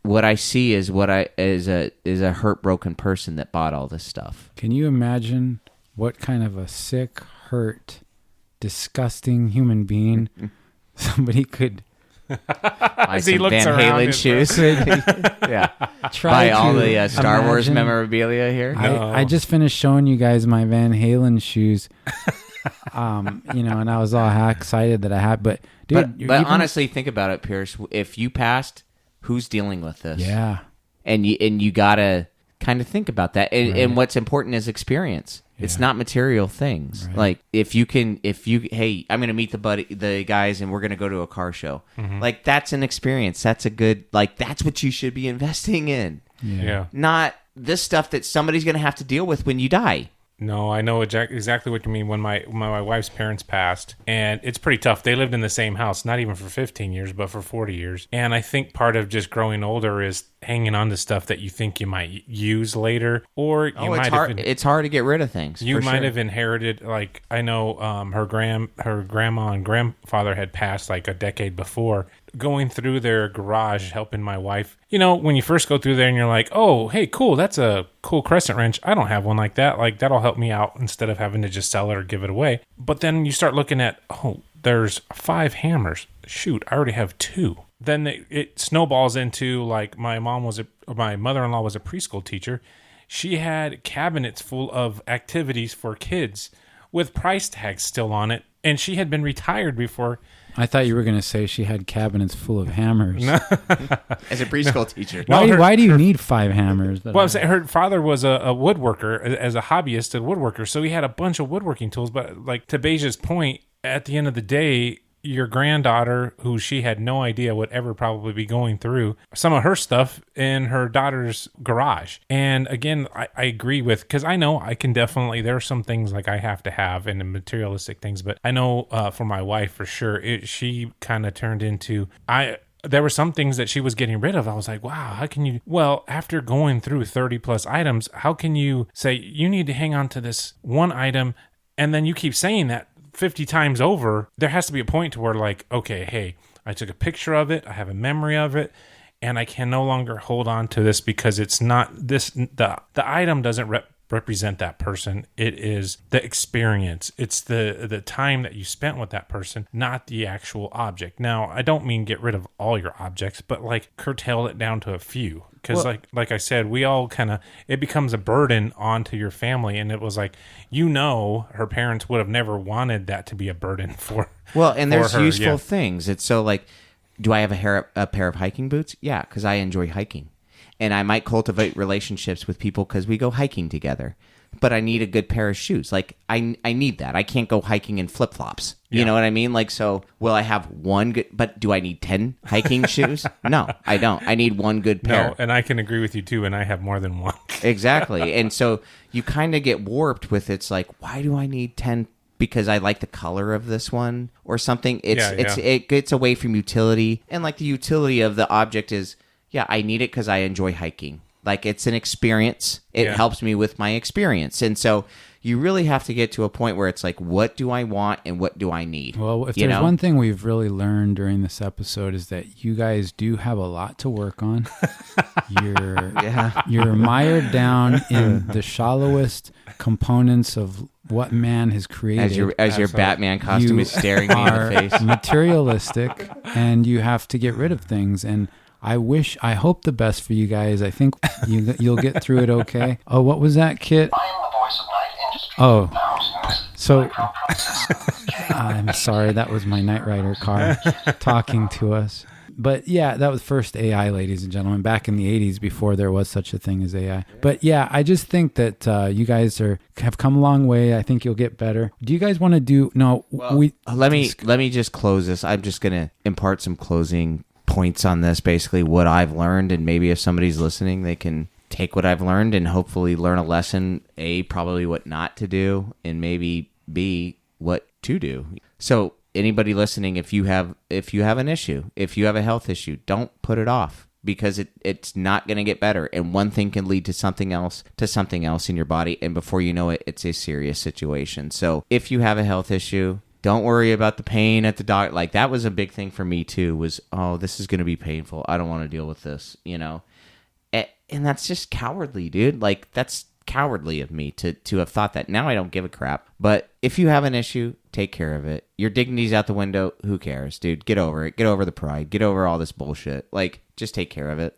what I see is is a hurt, broken person that bought all this stuff. Can you imagine what kind of a sick, hurt, disgusting human being somebody could buy As he some looks Van around Halen his shoes? Yeah, try buy all to the Star Wars imagine? memorabilia here. I just finished showing you guys my Van Halen shoes, and I was all excited that I had. But dude, but honestly, think about it, Pierce. If you passed, who's dealing with this? yeah, and you gotta kind of think about that. And, Right. and what's important is experience. It's Yeah. not material things. Right. Like hey, I'm gonna meet the guys, and we're gonna go to a car show. Mm-hmm. Like that's an experience. That's a good. Like that's what you should be investing in. Yeah. Not this stuff that somebody's gonna have to deal with when you die. No, I know exactly what you mean. When my wife's parents passed, and it's pretty tough. They lived in the same house, not even for 15 years, but for 40 years. And I think part of just growing older is hanging on to stuff that you think you might use later, or you might it's hard to get rid of things. You might have inherited, like, I know her grandma and grandfather had passed like a decade before. Going through their garage, helping my wife. You know, when you first go through there and you're like, oh, hey, cool, that's a cool crescent wrench. I don't have one like that. Like, that'll help me out instead of having to just sell it or give it away. But then you start looking at, oh, there's 5 hammers. Shoot, I already have 2. Then it snowballs into, like, my mother-in-law was a preschool teacher. She had cabinets full of activities for kids with price tags still on it. And she had been retired before. I thought you were going to say she had cabinets full of hammers. As a preschool teacher. Why do you need 5 hammers? Well, I'm saying her father was a woodworker, as a hobbyist, a woodworker, so he had a bunch of woodworking tools. But like to Beige's point, at the end of the day, your granddaughter, who she had no idea would ever probably be going through, some of her stuff in her daughter's garage. And again, I agree with, because I know I can definitely, there are some things like I have to have and the materialistic things, but I know for my wife for sure, she kind of turned into, there were some things that she was getting rid of. I was like, wow, how can you, well, after going through 30 plus items, how can you say you need to hang on to this one item and then you keep saying that 50 times over? There has to be a point to where, like, okay, hey, I took a picture of it, I have a memory of it, and I can no longer hold on to this because it's not this, the item doesn't represent that person. It is the experience. It's the time that you spent with that person, not the actual object. Now, I don't mean get rid of all your objects, but like curtail it down to a few. Because like I said, we all kind of, it becomes a burden onto your family. And it was like, her parents would have never wanted that to be a burden for Well, and there's her, useful things. It's so like, do I have a pair of hiking boots? Yeah, because I enjoy hiking. And I might cultivate relationships with people because we go hiking together. But I need a good pair of shoes. Like, I need that. I can't go hiking in flip-flops. You know what I mean? Like, so will I have one good... But do I need 10 hiking shoes? No, I don't. I need one good pair. No, and I can agree with you, too, and I have more than one. Exactly. And so you kind of get warped with, it's like, why do I need 10 because I like the color of this one or something? It gets away from utility. And, like, the utility of the object is, yeah, I need it because I enjoy hiking. Like, it's an experience. It helps me with my experience. And so you really have to get to a point where it's like, what do I want and what do I need? Well, if there's one thing we've really learned during this episode is that you guys do have a lot to work on. You're mired down in the shallowest components of what man has created. As your Batman costume is staring me in the face. Materialistic, and you have to get rid of things. And I hope the best for you guys. I think you'll get through it okay. Oh, what was that, Kit? I am the voice of Night Industry. Oh, so I'm sorry. That was my Knight Rider car talking to us. But yeah, that was first AI, ladies and gentlemen, back in the 80s before there was such a thing as AI. But yeah, I just think that you guys have come a long way. I think you'll get better. Do you guys want to do... No, let me just close this. I'm just going to impart some closing points on this, basically what I've learned, and maybe if somebody's listening, they can take what I've learned and hopefully learn a lesson, A, probably what not to do, and maybe B, what to do. So anybody listening, if you have an issue, if you have a health issue, don't put it off, because it's not going to get better, and one thing can lead to something else in your body, and before you know it, it's a serious situation. So if you have a health issue, don't worry about the pain at the doctor. Like, that was a big thing for me too, was, oh, this is going to be painful. I don't want to deal with this, And that's just cowardly, dude. Like, that's cowardly of me to have thought that. Now I don't give a crap. But if you have an issue, take care of it. Your dignity's out the window. Who cares, dude? Get over it. Get over the pride. Get over all this bullshit. Like, just take care of it.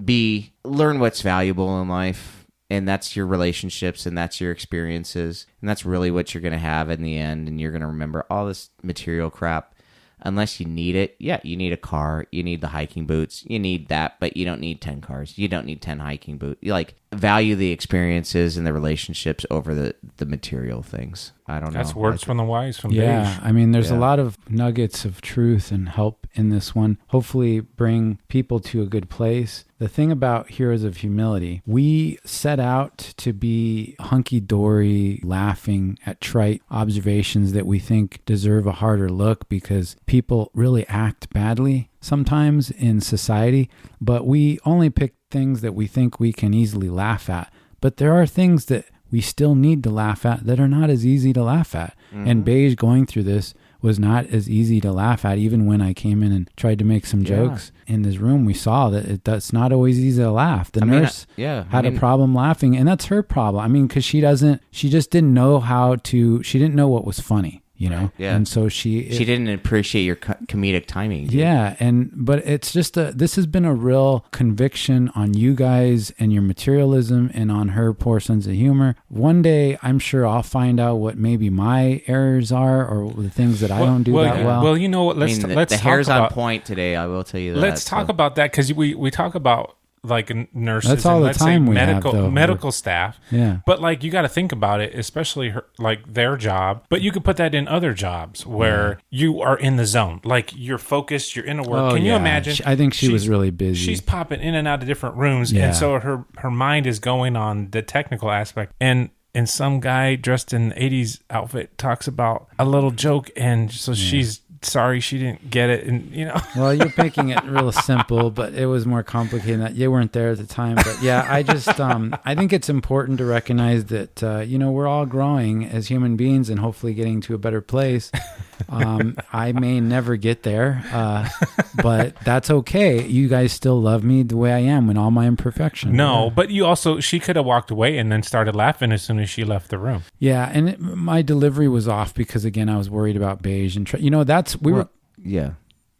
B, learn what's valuable in life. And that's your relationships, and that's your experiences, and that's really what you're going to have in the end, and you're going to remember all this material crap. Unless you need it, yeah, you need a car, you need the hiking boots, you need that, but you don't need 10 cars, you don't need 10 hiking boots. You value the experiences and the relationships over the material things. I don't know. That's words from the wise from Yeah, Beige. I mean, there's a Yeah. lot of nuggets of truth and help in this one. Hopefully bring people to a good place. The thing about Heroes of Humility, we set out to be hunky-dory, laughing at trite observations that we think deserve a harder look because people really act badly sometimes in society, but we only pick things that we think we can easily laugh at. But there are things that we still need to laugh at that are not as easy to laugh at. And Beige going through this was not as easy to laugh at. Even when I came in and tried to make some jokes in this room, we saw that that's not always easy to laugh. The nurse had a problem laughing, and that's her problem. I mean, because she just didn't know she didn't know what was funny. You know, and so she didn't appreciate your comedic timing. Dude. Yeah, but it's just this has been a real conviction on you guys and your materialism, and on her poor sense of humor. One day, I'm sure I'll find out what maybe my errors are, or the things that I don't do that well. Well, you know what? Let's the talk hair's about, on point today. I will tell you that. Let's talk about that, because we talk about like nurses. That's all and the let's time say we have, though. medical staff. Yeah. But like, you got to think about it, especially like their job. But you could put that in other jobs where you are in the zone, like you're focused, you're in a work. Can you imagine? I think she was really busy. She's popping in and out of different rooms, and so her mind is going on the technical aspect. And some guy dressed in the 80s outfit talks about a little joke, and so she's sorry she didn't get it, and Well, you're making it real simple, but it was more complicated than that. You weren't there at the time, but I just I think it's important to recognize that we're all growing as human beings and hopefully getting to a better place. I may never get there, but that's okay. You guys still love me the way I am in all my imperfections. No, but she could have walked away and then started laughing as soon as she left the room. Yeah, and my delivery was off because, again, I was worried about Beige. And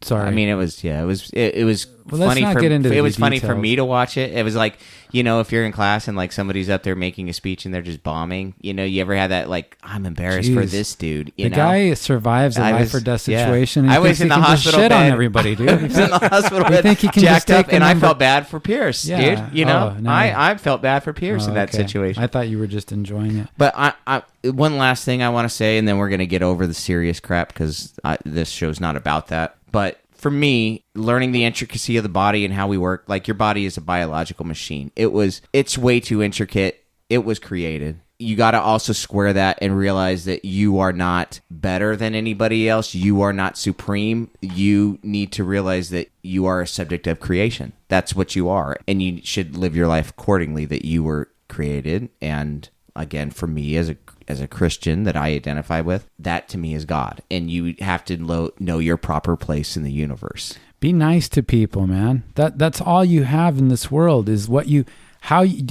Sorry. I mean, it was Well, let's funny not for get into it the was funny for details. me to watch it. It was like, if you're in class and like somebody's up there making a speech and they're just bombing, you ever had that, like, I'm embarrassed for this dude. The guy survives a life or death situation. And I was in the hospital shit bed. on everybody, dude. I was in the hospital bed, think he can jacked just take up, and I number- felt bad for Pierce, dude. Oh, no. I felt bad for Pierce in that Okay. situation. I thought you were just enjoying it. But I one last thing I want to say, and then we're going to get over the serious crap because this show's not about that. But for me, learning the intricacy of the body and how we work, like, your body is a biological machine. It's way too intricate. It was created. You got to also square that and realize that you are not better than anybody else. You are not supreme. You need to realize that you are a subject of creation. That's what you are. And you should live your life accordingly, that you were created. And again, for me as a Christian that I identify with, that to me is God. And you have to know your proper place in the universe. Be nice to people, man. That's all you have in this world is do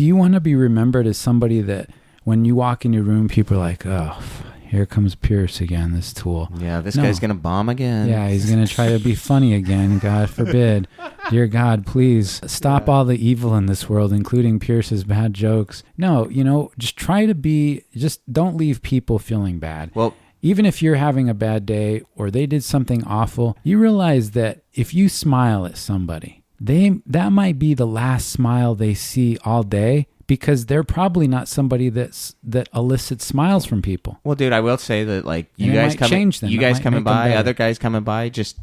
you want to be remembered as somebody that when you walk in your room, people are like, oh, here comes Pierce again, this tool. Yeah, this guy's going to bomb again. Yeah, he's going to try to be funny again. God forbid. Dear God, please stop all the evil in this world, including Pierce's bad jokes. No, just just don't leave people feeling bad. Well, even if you're having a bad day or they did something awful, you realize that if you smile at somebody, that might be the last smile they see all day, because they're probably not somebody that elicits smiles from people. Well, dude, I will say that, like, you And it guys might coming, change them. you It guys might coming make them by, better. other guys coming by, just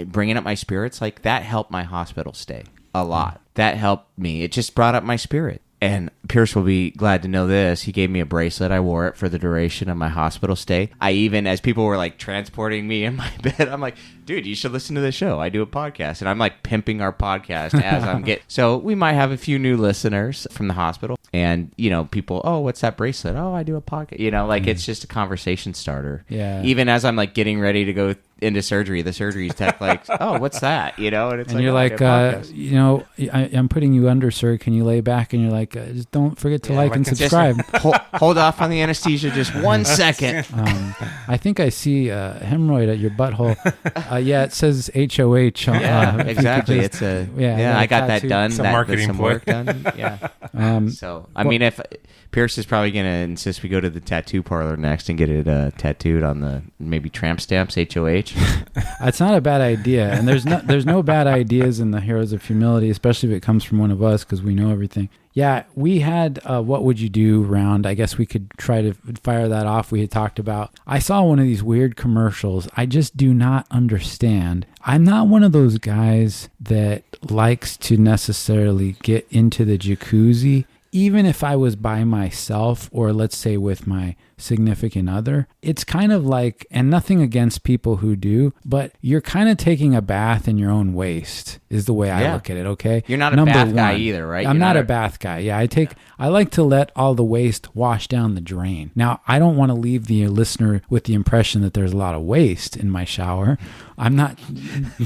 bringing up my spirits, like, that helped my hospital stay a lot. That helped me. It just brought up my spirit. And Pierce will be glad to know this. He gave me a bracelet. I wore it for the duration of my hospital stay. I even, as people were like transporting me in my bed, I'm like, dude, you should listen to the show. I do a podcast. And I'm like pimping our podcast as I'm getting. So we might have a few new listeners from the hospital. And, people, oh, what's that bracelet? Oh, I do a podcast. It's just a conversation starter. Yeah. Even as I'm like getting ready to go into surgery, the surgery's tech like, oh, what's that? And it's and you're oh, I like, do a podcast. I'm putting you under, sir. Can you lay back? And you're like, just don't forget to like and Just subscribe. hold off on the anesthesia just 1 second. I think I see a hemorrhoid at your butthole. Yeah, it says HOH. Yeah, if you could exactly. just- I got that tattoo. done. Some that, marketing some ploy. work done. Yeah. So, I mean, if Pierce is probably going to insist we go to the tattoo parlor next and get it tattooed on the maybe tramp stamps, HOH. It's not a bad idea, and there's no bad ideas in the Heroes of Humility, especially if it comes from one of us, because we know everything. Yeah, we had what would you do round. I guess we could try to fire that off. We had talked about. I saw one of these weird commercials. I just do not understand. I'm not one of those guys that likes to necessarily get into the jacuzzi. Even if I was by myself or let's say with my significant other, it's kind of like, and nothing against people who do, but you're kind of taking a bath in your own waste is the way I look at it, okay? You're not a bath guy either, right? I'm not a bath guy. Yeah, I like to let all the waste wash down the drain. Now, I don't want to leave the listener with the impression that there's a lot of waste in my shower. I'm not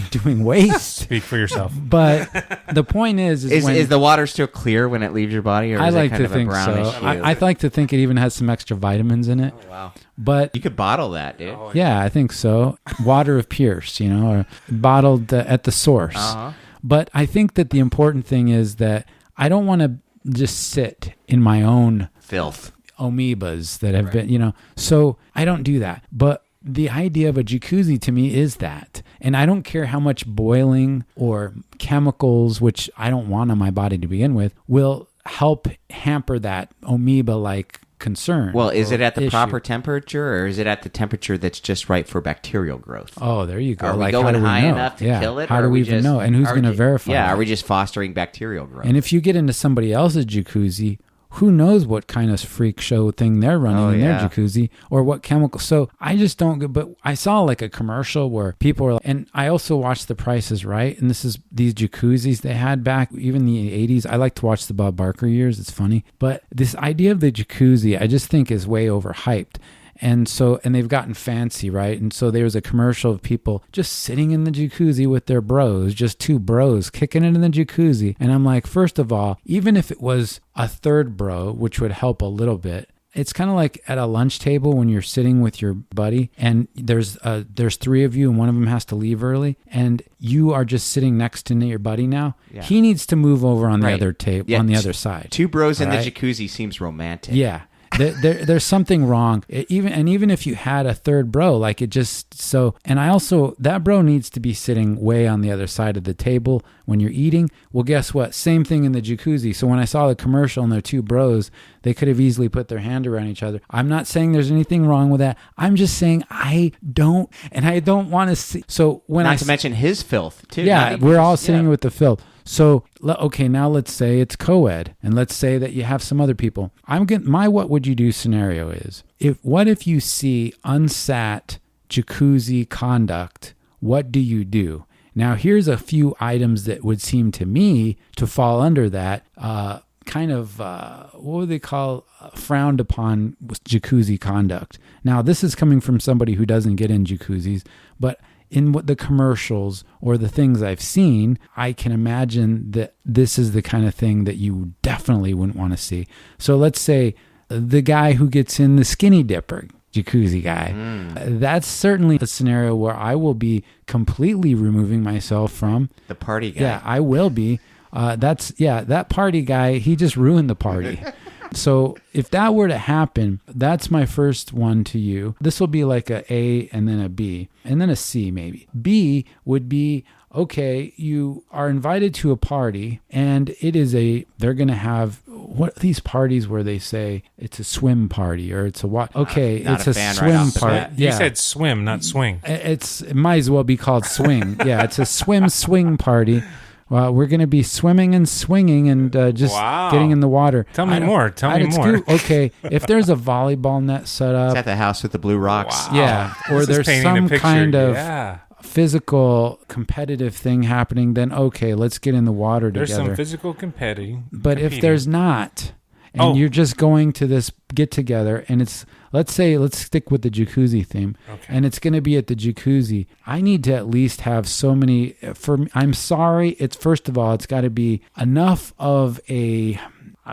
doing waste. Speak for yourself. But the point is the water still clear when it leaves your body, or I is like it kind to of think a brownish so. hue? I like to think it even has some extra vitamins in it. Oh, wow. But You could bottle that, dude. yeah, I think so. Water of Pierce, or bottled at the source. Uh-huh. But I think that the important thing is that I don't want to just sit in my own Filth. amoebas that have been, so I don't do that. But the idea of a jacuzzi to me is that. And I don't care how much boiling or chemicals, which I don't want on my body to begin with, will help hamper that amoeba-like concern. Well, is it at the issue. proper temperature, or is it at the temperature that's just right for bacterial growth? Oh, there you go. Are we how going do we high know? enough to kill it? How or do are we even just- know? And who's are going to we- verify Yeah, that? are we just fostering bacterial growth? And if you get into somebody else's jacuzzi, who knows what kind of freak show thing they're running in their jacuzzi or what chemical. So I just don't get, but I saw like a commercial where people were, and I also watched The Price is Right. And this is these jacuzzis they had back, even the 80s. I like to watch the Bob Barker years. It's funny. But this idea of the jacuzzi, I just think is way overhyped. And they've gotten fancy, right? And so there was a commercial of people just sitting in the jacuzzi with their bros, just two bros kicking it in the jacuzzi. And I'm like, first of all, even if it was a third bro, which would help a little bit, it's kind of like at a lunch table when you're sitting with your buddy and there's three of you and one of them has to leave early and you are just sitting next to your buddy now. Yeah. He needs to move over on the other table, on the other side. Two bros in the jacuzzi seems romantic. Yeah. There's something wrong. Even if you had a third bro, like it just so. And I also that bro needs to be sitting way on the other side of the table when you're eating. Well, guess what? Same thing in the jacuzzi. So when I saw the commercial and their two bros, they could have easily put their hand around each other. I'm not saying there's anything wrong with that. I'm just saying I don't want to see. So when not to mention his filth too. Yeah, we're all sitting with the filth. So, okay, now let's say it's co-ed, and let's say that you have some other people. My what would you do scenario is, what if you see unsat jacuzzi conduct, what do you do? Now, here's a few items that would seem to me to fall under that what would they call frowned upon jacuzzi conduct. Now, this is coming from somebody who doesn't get in jacuzzis, but in what the commercials or the things I've seen, I can imagine that this is the kind of thing that you definitely wouldn't want to see. So let's say the guy who gets in the skinny dipper jacuzzi guy. That's certainly a scenario where I will be completely removing myself from. The party guy. Yeah, I will be. That party guy, he just ruined the party. So if that were to happen, that's my first one to you. This will be like a A and then a B and then a C maybe. B would be, okay, you are invited to a party and they're going to have, what are these parties where they say it's a swim party or it's a what? Okay, not it's a a fan swim right off the party. bat. You said swim, not swing. It might as well be called swing. Yeah, it's a swing party. Well, we're going to be swimming and swinging and just getting in the water. Tell me more. Okay, if there's a volleyball net set up. It's at the house with the blue rocks. Wow. Yeah, or This is there's painting a some picture. kind of Yeah. physical competitive thing happening, then okay, let's get in the water There's together. some physical competing. But if there's not, and you're just going to this get together and it's, let's stick with the jacuzzi theme, and it's going to be at the jacuzzi, I need to at least have so many, I'm sorry, it's first of all, it's got to be enough of a,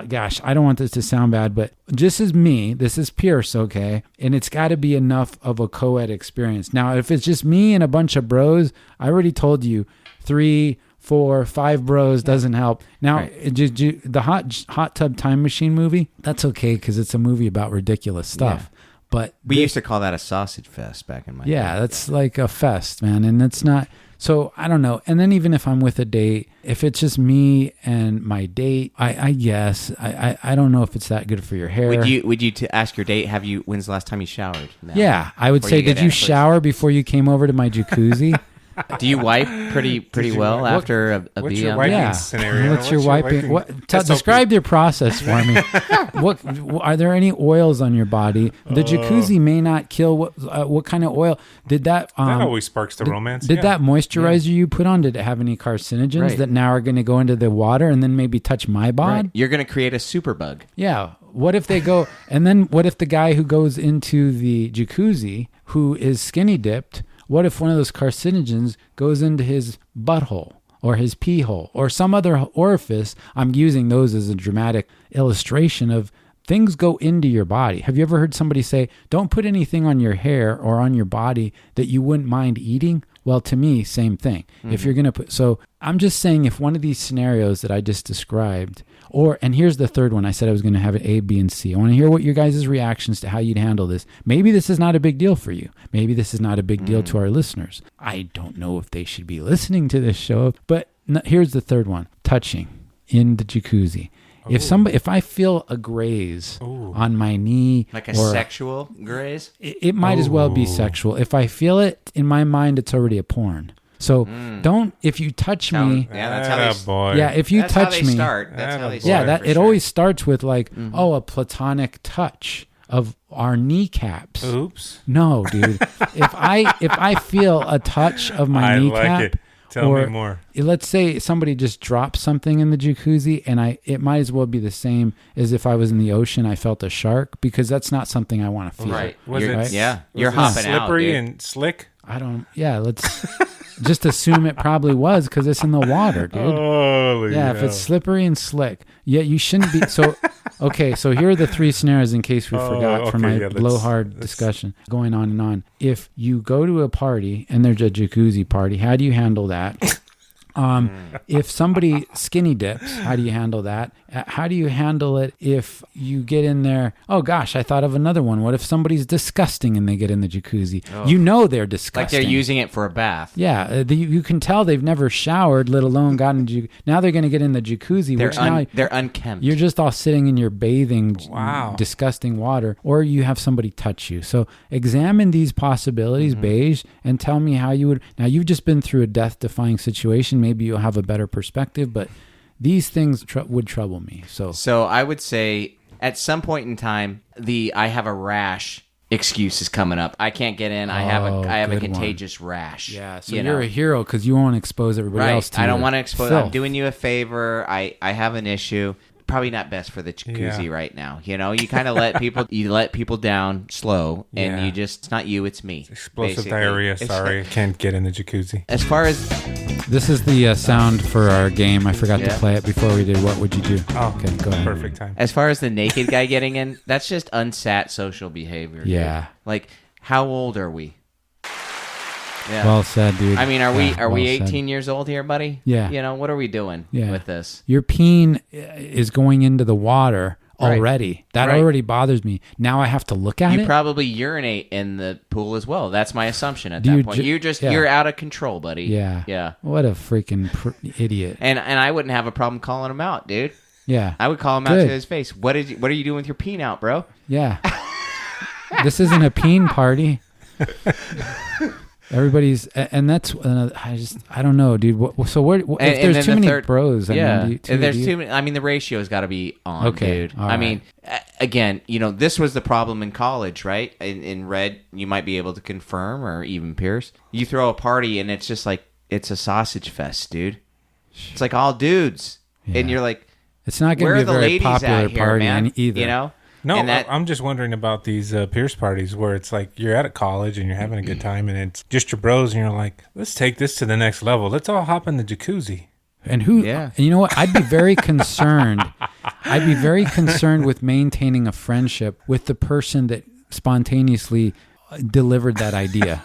gosh, I don't want this to sound bad, but just as me, this is Pierce, okay? And it's got to be enough of a co-ed experience. Now, if it's just me and a bunch of bros, I already told you, 3, 4, 5 bros doesn't help. Now, the hot tub time machine movie, that's okay because it's a movie about ridiculous stuff. Yeah. But We used to call that a sausage fest back in my day. that's like a fest, man, and it's not. So I don't know. And then even if I'm with a date, if it's just me and my date, I guess I don't know if it's that good for your hair. Would you to ask your date? When's the last time you showered? No. Yeah, I would say, did you shower before you came over to my jacuzzi? Do you wipe pretty well after a what's bee? your on wiping Yeah. scenario? What's your wiping? Describe your process for me. What are there any oils on your body? The jacuzzi may not kill. What kind of oil did that? That always sparks the romance. Did that moisturizer you put on? Did it have any carcinogens Right. that now are going to go into the water and then maybe touch my bod? Right. You're going to create a superbug. Yeah. What if they go, and then what if the guy who goes into the jacuzzi who is skinny dipped? What if one of those carcinogens goes into his butthole or his pee hole or some other orifice? I'm using those as a dramatic illustration of things go into your body. Have you ever heard somebody say, don't put anything on your hair or on your body that you wouldn't mind eating? Well, to me, same thing. If you're going to put, so I'm just saying if one of these scenarios that I just described, and here's the third one, I said I was going to have it A, B, and C. I want to hear what your guys' reactions to how you'd handle this. Maybe this is not a big deal for you. Maybe this is not a big deal to our listeners. I don't know if they should be listening to this show, but here's the third one, touching in the jacuzzi. If I feel a graze on my knee, Like a sexual graze? it might as well be sexual. If I feel it in my mind, it's already a porn. So don't, if you touch me, Yeah, that's how they boy. yeah, if you That's touch how they me, start. That's how they yeah, start. that for it sure. always starts with like, a platonic touch of our kneecaps. Oops. No, dude. if I feel a touch of my I kneecap, like it. Tell me more. Let's say somebody just dropped something in the jacuzzi, and it might as well be the same as if I was in the ocean. I felt a shark, because that's not something I want to feel. Right. Was You're- it- Yeah. Was You're it hopping out. slippery dude. and slick? I don't. Yeah, let's just assume it probably was because it's in the water, dude. Holy Yeah, if it's slippery and slick. Yeah, you shouldn't be. So, okay, so here are the three scenarios in case we forgot from my blowhard discussion going on and on. If you go to a party and there's a jacuzzi party, how do you handle that? If somebody skinny dips, how do you handle that? How do you handle it if you get in there? Oh gosh, I thought of another one. What if somebody's disgusting and they get in the jacuzzi? You know they're disgusting. Like they're using it for a bath. Yeah, you can tell they've never showered, let alone gotten. Now they're going to get in the jacuzzi, They're which now they're unkempt. you're just all sitting in your bathing, Wow. disgusting water, or you have somebody touch you. So examine these possibilities, Beige, and tell me how you would. Now you've just been through a death-defying situation. Maybe you'll have a better perspective, but these things would trouble me. So I would say at some point in time, I have a rash excuse is coming up. I can't get in. I have a good contagious rash. Yeah, so you you're know? a hero because you won't expose everybody else to I don't your want to expose. filth. I'm doing you a favor. I have an issue. Probably not best for the jacuzzi Yeah. right now. You know, you kind of let people down slow, and Yeah. you just, it's not you, it's me. Explosive basically. diarrhea. It's- Sorry, I can't get in the jacuzzi. As far as This is the sound for our game. I forgot to Yeah. play it before we did. What would you do? Oh, Okay, go ahead. perfect time. the naked guy getting in, that's just unsat social behavior. dude. Yeah. Like, how old are we? Yeah. Well said, dude. I mean, are we well 18 years old here, buddy? Yeah. You know, what are we doing Yeah. with this? Your peen is going into the water Right. already. That Right. already bothers me. Now I have to look at You it. probably urinate in the pool as well. That's my assumption at Do that you point. yeah. You're out of control, buddy. Yeah. Yeah. What a freaking idiot. And I wouldn't have a problem calling him out, dude. Yeah. I would call him out Good. to his face. What are you doing with your peen out, bro? Yeah. This isn't a peen party. Everybody's, and that's, I don't know, dude. So if And there's then too the many third- bros, Yeah. too many. I mean, the ratio's got to be on, Okay, dude. all I right. mean, again, you know, this was the problem in college, right? In Red, you might be able to confirm, or even Pierce. You throw a party, and it's just like, it's a sausage fest, dude. It's like all dudes. Yeah. And you're like, It's not going where to are be the a very ladies popular at here, party man? either. You know? No, And that- I'm just wondering about these Pierce parties where it's like you're at a college and you're having a good time and it's just your bros and you're like, let's take this to the next level. Let's all hop in the jacuzzi. And who? Yeah. And you know what? I'd be very concerned. I'd be very concerned with maintaining a friendship with the person that spontaneously delivered that idea.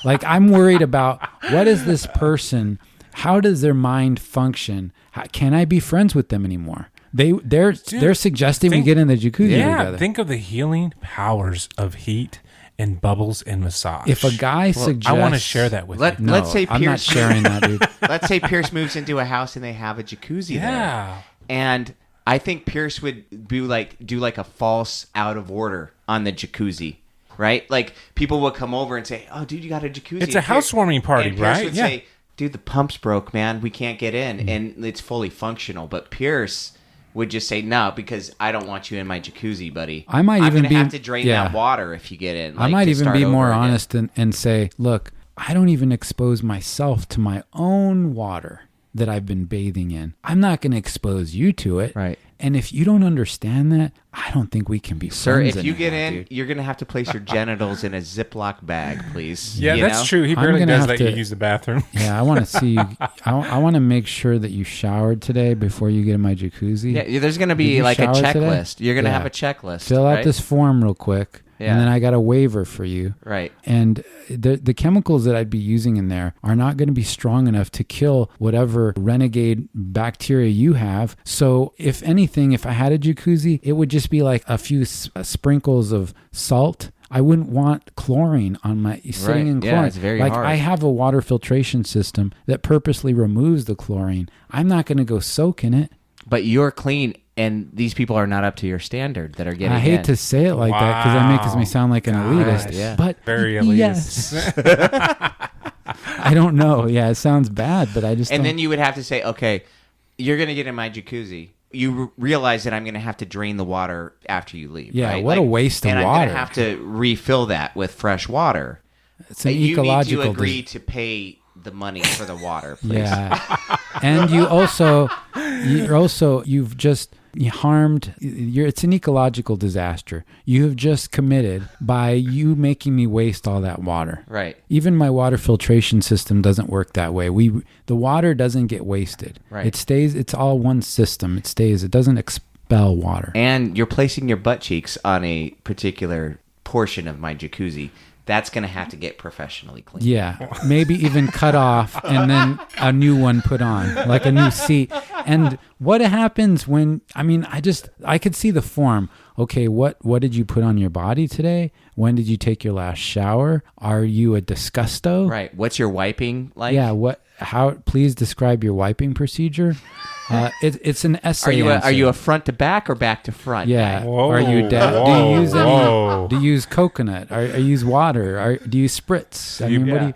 Like, I'm worried about what is this person? How does their mind function? Can I be friends with them anymore? They're suggesting we get in the jacuzzi together. Think of the healing powers of heat and bubbles and massage. If a guy suggests, I want to share that with you. No, Let's say I'm not Pierce. sharing that, dude. Let's say Pierce moves into a house and they have a jacuzzi there. Yeah. And I think Pierce would do like a false out of order on the jacuzzi, right? Like people would come over and say, "Oh, dude, you got a jacuzzi." It's a housewarming party, and Pierce right? would Yeah. say, "Dude, the pump's broke, man. We can't get in," and it's fully functional. But Pierce would just say, "No, because I don't want you in my jacuzzi, buddy. I might I'm even gonna be have to drain yeah. that water if you get in." I like, might to even start be over more again. honest and say, look, I don't even expose myself to my own water that I've been bathing in. I'm not going to expose you to it. Right. And if you don't understand that, I don't think we can be Sir, friends if you get anymore, in, dude. you're gonna have to place your genitals in a Ziploc bag, please. Yeah, You that's know? true. He I'm barely gonna does have let you to- use the bathroom. Yeah, I want to see you. I want to make sure that you showered today before you get in my jacuzzi. Yeah, there's gonna Did be you like a shower today? checklist. You're gonna Yeah. have a checklist. Fill out right? this form real quick. Yeah. And then I got a waiver for you. Right. And the chemicals that I'd be using in there are not going to be strong enough to kill whatever renegade bacteria you have. So if anything, if I had a jacuzzi, it would just be like a few sprinkles of salt. I wouldn't want chlorine on my sitting in Yeah, chlorine. it's very like hard. I have a water filtration system that purposely removes the chlorine. I'm not going to go soak in it. But you're clean, and these people are not up to your standard that are getting I hate in. to say it like that because it makes me sound like an elitist. Gosh. Yeah. But Very elitist. yes. I don't know. Yeah, it sounds bad, but I just And don't. then you would have to say, okay, you're going to get in my jacuzzi. You realize that I'm going to have to drain the water after you leave. Yeah, right? what a waste of and I'm water. going to have to refill that with fresh water. It's an You ecological need to agree to pay the money for the water, please. Yeah, and you've just harmed. It's an ecological disaster. You have just committed by you making me waste all that water. Right. Even my water filtration system doesn't work that way. The water doesn't get wasted. Right. It stays. It's all one system. It stays. It doesn't expel water. And you're placing your butt cheeks on a particular portion of my jacuzzi. That's going to have to get professionally cleaned. Yeah, maybe even cut off and then a new one put on, like a new seat. And what happens when, I could see the form. Okay, what did you put on your body today? When did you take your last shower? Are you a disgusto? Right. What's your wiping like? Yeah, please describe your wiping procedure. It's an essay. Are you a front to back or back to front? Yeah. Whoa, Are you do you use whoa. do you use coconut? Or you use water? Do you spritz?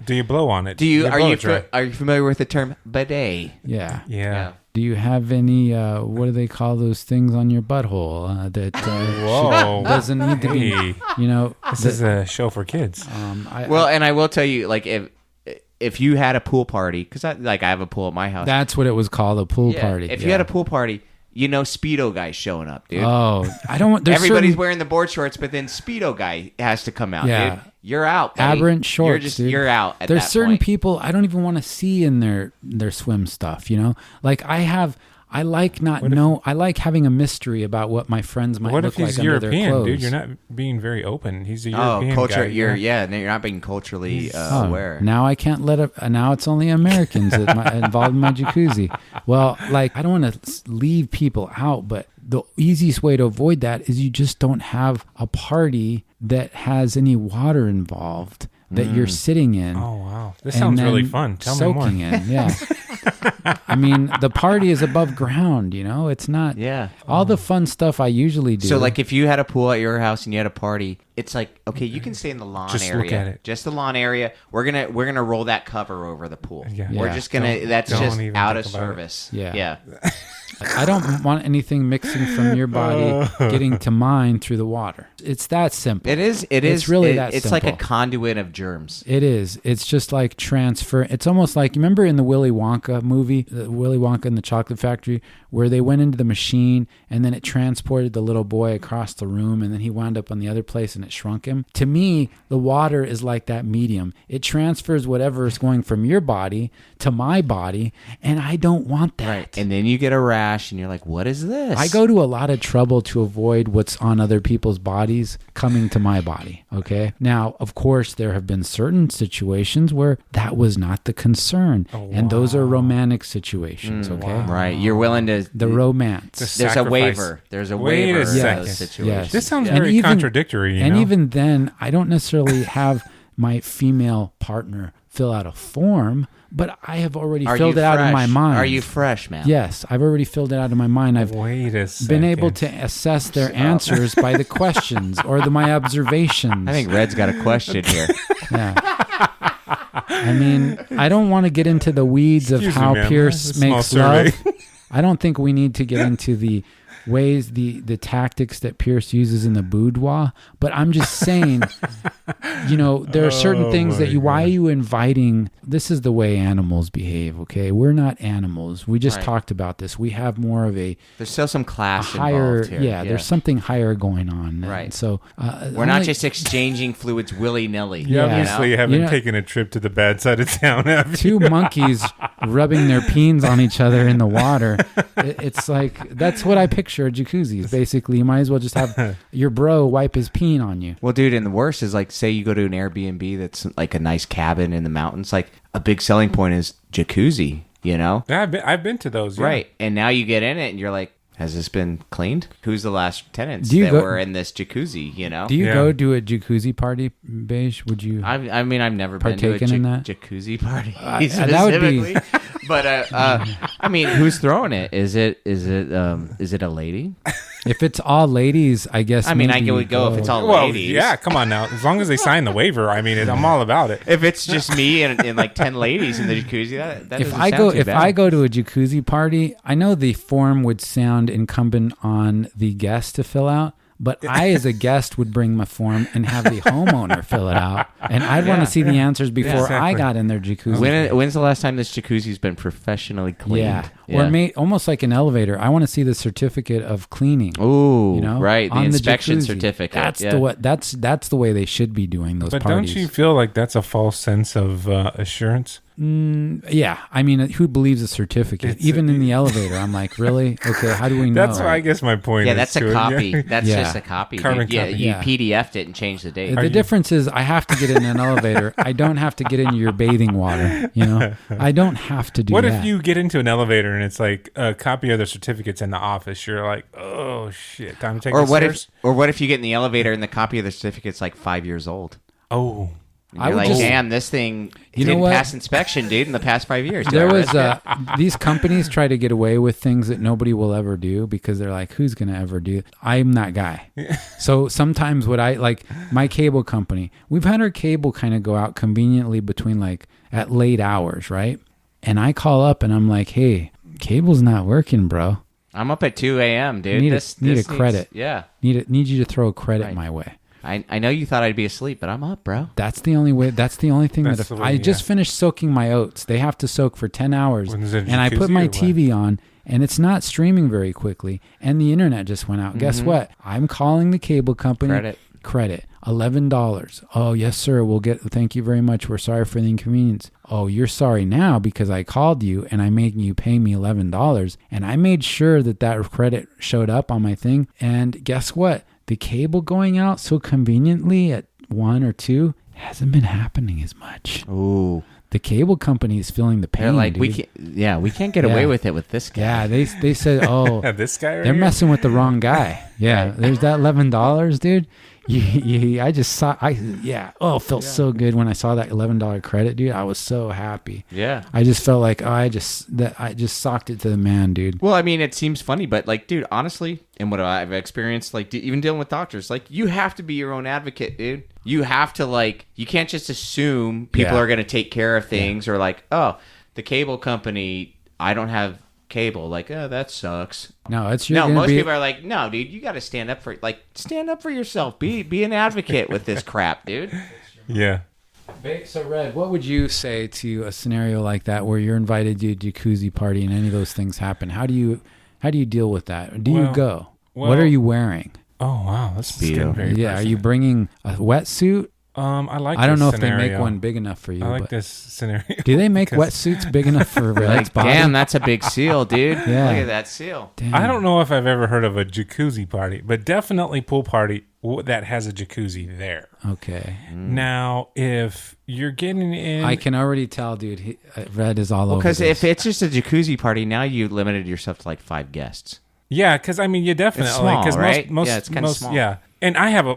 Do you blow on it? Are blow you it dry? are you familiar with the term bidet? Yeah. Yeah. Do you have any, what do they call those things on your butthole that Whoa. doesn't need to be, Hey, this is a show for kids. Well, and I will tell you, like if you had a pool party, because I have a pool at my house. that's what it was called, a pool Yeah, party. If you had a pool party, Speedo guy's showing up, dude. Oh, I don't, there's Everybody's certain wearing the board shorts, but then Speedo guy has to come out, Yeah. dude. You're out, buddy. aberrant shorts, dude. You're out at There's that certain point. people I don't even want to see in their swim stuff, Like I like having a mystery about what my friends might What look if he's like under their European, clothes. dude? You're not being very open. He's a Oh, European culture! guy. You're not being culturally Oh, aware. now I can't now it's only Americans involved in my jacuzzi. Well, like I don't want to leave people out, but the easiest way to avoid that is you just don't have a party that has any water involved that you're sitting in. Oh wow, this and sounds really then fun. Tell me more. soaking in, yeah. I mean, the party is above ground, It's not. Yeah. All the fun stuff I usually do. So, like, if you had a pool at your house and you had a party, it's like, okay, you can stay in the lawn Just area. look at it. Just the lawn area. We're gonna roll that cover over the pool. Yeah. We're Yeah. just gonna. That's don't just even out of think about it. service. Yeah. I don't want anything mixing from your body getting to mine through the water. It's that simple. It is. It's really that It's like a simple. conduit of germs. It is. It's just like transfer. It's almost like, you remember in the Willy Wonka movie, Willy Wonka and the Chocolate Factory, where they went into the machine and then it transported the little boy across the room and then he wound up on the other place and it shrunk him. To me, the water is like that medium. It transfers whatever is going from your body to my body, and I don't want that. Right. And then you get a rash and you're like, what is this? I go to a lot of trouble to avoid what's on other people's bodies coming to my body. Okay. Now, of course, there have been certain situations where that was not the concern. And those are romantic romantic situations. Okay, Right. You're willing to. the romance. There's a Sacrifice. waiver. There's a Wait a waiver in second. those Yes. situations. This sounds And very even- contradictory. You And know? even then, I don't necessarily have my female partner fill out a form, but I have already Are filled you it out in fresh? my mind. Are you fresh, man? Yes, I've already filled it out in my mind. I've wait a second. been able to assess their answers by the questions or my observations. I think Red's got a question here. Yeah. I mean, I don't want to get into the weeds of Excuse me, how ma'am. Pierce That's a small makes survey. love. I don't think we need to get into the ways, the tactics that Pierce uses in the boudoir. But I'm just saying, there are certain things that why are you inviting? This is the way animals behave, okay? We're not animals. We just Right. talked about this. We have more of a There's still some class higher, involved here. there's something higher going on. Right. And so We're not just exchanging fluids willy-nilly. You Yeah. obviously haven't You know- taken a trip to the bad side of town, have you? two monkeys rubbing their peens on each other in the water. It's like, that's what I picture a jacuzzi. Basically, you might as well just have your bro wipe his peen on you. Well, dude, and the worst is like, say you go to an Airbnb that's like a nice cabin in the mountains. Like a big selling point is jacuzzi, Yeah, I've been to those. Yeah. Right. And now you get in it and you're like, has this been cleaned? Who's the last tenants Do you that go- were in this jacuzzi, you know? Do you Yeah. go to a jacuzzi party, Beige? Would you? I mean, I've never been to a Partaken in that? jacuzzi party that would be- specifically. But I mean, who's throwing it? Is it a lady? If it's all ladies, I guess. I mean, I maybe would go if it's all Well, ladies. yeah, come on now. As long as they sign the waiver, I mean, I'm all about it. If it's just me and like 10 ladies in the jacuzzi, that If doesn't I sound go, too if bad. I go to a jacuzzi party, I know the form would sound incumbent on the guest to fill out. But I, as a guest, would bring my form and have the homeowner fill it out, and I'd want to see the answers before I exactly. got in their jacuzzi. When's the last time this jacuzzi's been professionally cleaned? Yeah. Or almost like an elevator. I want to see the certificate of cleaning. Ooh, You know, right, the on inspection jacuzzi. certificate. That's yeah. the what. That's the way they should be doing those But parties. don't you feel like that's a false sense of assurance? Yeah, I mean, who believes a certificate? Even in the elevator, I'm like, really? Okay, how do we know? That's I guess my point. Yeah, is that's to a it. copy. Yeah. That's Yeah. just a copy. Carbon Yeah, copy. you Yeah. PDF'd it and changed the date. The difference is I have to get in an elevator. I don't have to get into your bathing water. I don't have to do What that. if you get into an elevator and it's like a copy of the certificates in the office? You're like, oh shit, time to take Or the what stairs? if you get in the elevator and the copy of the certificate's like 5 years old? Oh, And I you're would like, just- damn, this thing You know didn't what? pass inspection, dude, in the past 5 years. There Did I was risk it? these companies try to get away with things that nobody will ever do because they're like, who's going to ever do? I'm that guy. So sometimes what I like my cable company, we've had our cable kind of go out conveniently between like at late hours, right? And I call up and I'm like, hey, cable's not working, bro. I'm up at 2 a.m., dude. Need a- this need a needs- credit. Yeah. Need you to throw a credit Right. my way. I know you thought I'd be asleep, but I'm up, bro. That's the only way. That's the only thing That's that if the way, I just yeah. finished soaking my oats, they have to soak for 10 hours. When is it, And I put jacuzzi my or what? TV on and it's not streaming very quickly. And the internet just went out. Guess what? I'm calling the cable company. Credit. $11. Oh, yes, sir. Thank you very much. We're sorry for the inconvenience. Oh, you're sorry now because I called you and I'm making you pay me $11. And I made sure that credit showed up on my thing. And guess what? The cable going out so conveniently at 1 or 2 hasn't been happening as much. Ooh. The cable company is feeling the pain. They're like, dude. we can't get away Yeah. with it with this guy. Yeah, they said, oh, this guy right they're here? messing with the wrong guy. Yeah, there's that $11, dude. I just saw. Oh, it felt so good when I saw that $11 credit, dude. I was so happy. Yeah. I just felt like I just socked it to the man, dude. Well, I mean, it seems funny, but like, dude, honestly, and what I've experienced, like, even dealing with doctors, like, you have to be your own advocate, dude. You have to, like, you can't just assume people Yeah. are going to take care of things or like, oh, the cable company, I don't have cable. Like, oh, that sucks. No, it's No, most people are like, no, dude, you got to stand up for yourself. Be an advocate with this crap, dude. Yeah. So, Red, what would you say to a scenario like that where you're invited to a jacuzzi party and any of those things happen? How do you deal with that? Do you go? What are you wearing? Oh wow, that's Speedo. getting very Yeah, are personal. you bringing a wetsuit? I like. I don't this know if they scenario. make one big enough for you. I like but this scenario. do they make 'Cause wetsuits big enough for Red's Like, body? damn, that's a big seal, dude. Yeah. Look at that seal. Damn. I don't know if I've ever heard of a jacuzzi party, but definitely pool party. that has a jacuzzi there. Okay. Now, if you're getting in, I can already tell, dude. Red is all over Because this. if it's just a jacuzzi party, now you limited yourself to like 5 guests. yeah, because I mean, you definitely It's small, cause right? most, Yeah, it's kinda most, small. yeah. And I have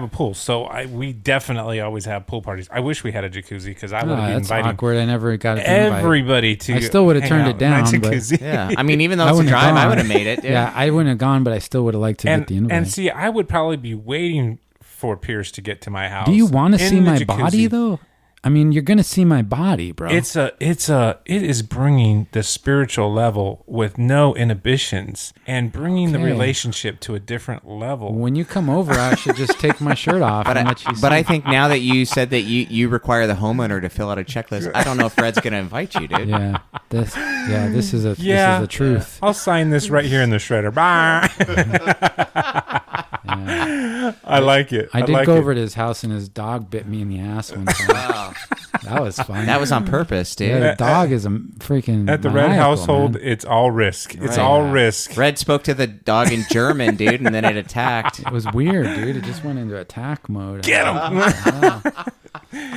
a pool, so we definitely always have pool parties. I wish we had a jacuzzi because I would have been that's inviting awkward. I never got to invite. everybody to. I still would have hang turned out it down, in my but- jacuzzi. Yeah, I mean, even though I it's a wouldn't have drive, I gone. would have made it. Dude. Yeah, I wouldn't have gone, but I still would have liked to get the invite. And see, I would probably be waiting for Pierce to get to my house. Do you want to in see the my jacuzzi. body though? I mean, you're gonna see my body, bro. It is bringing the spiritual level with no inhibitions and bringing the Okay. relationship to a different level. When you come over, I should just take my shirt off and let you see. But I think now that you said that you require the homeowner to fill out a checklist, I don't know if Fred's going to invite you, dude. yeah, this is this Yeah. is the truth. I'll sign this right here in the shredder. Bye. Yeah. I like it. I did like go it. over to his house and his dog bit me in the ass one time. That was fun. That was on purpose, dude. Yeah, the dog is a freaking At the Red maniacal, household, man. it's all risk. It's Right. all risk. Fred spoke to the dog in German, dude, and then it attacked. It was weird, dude. It just went into attack mode. Get him.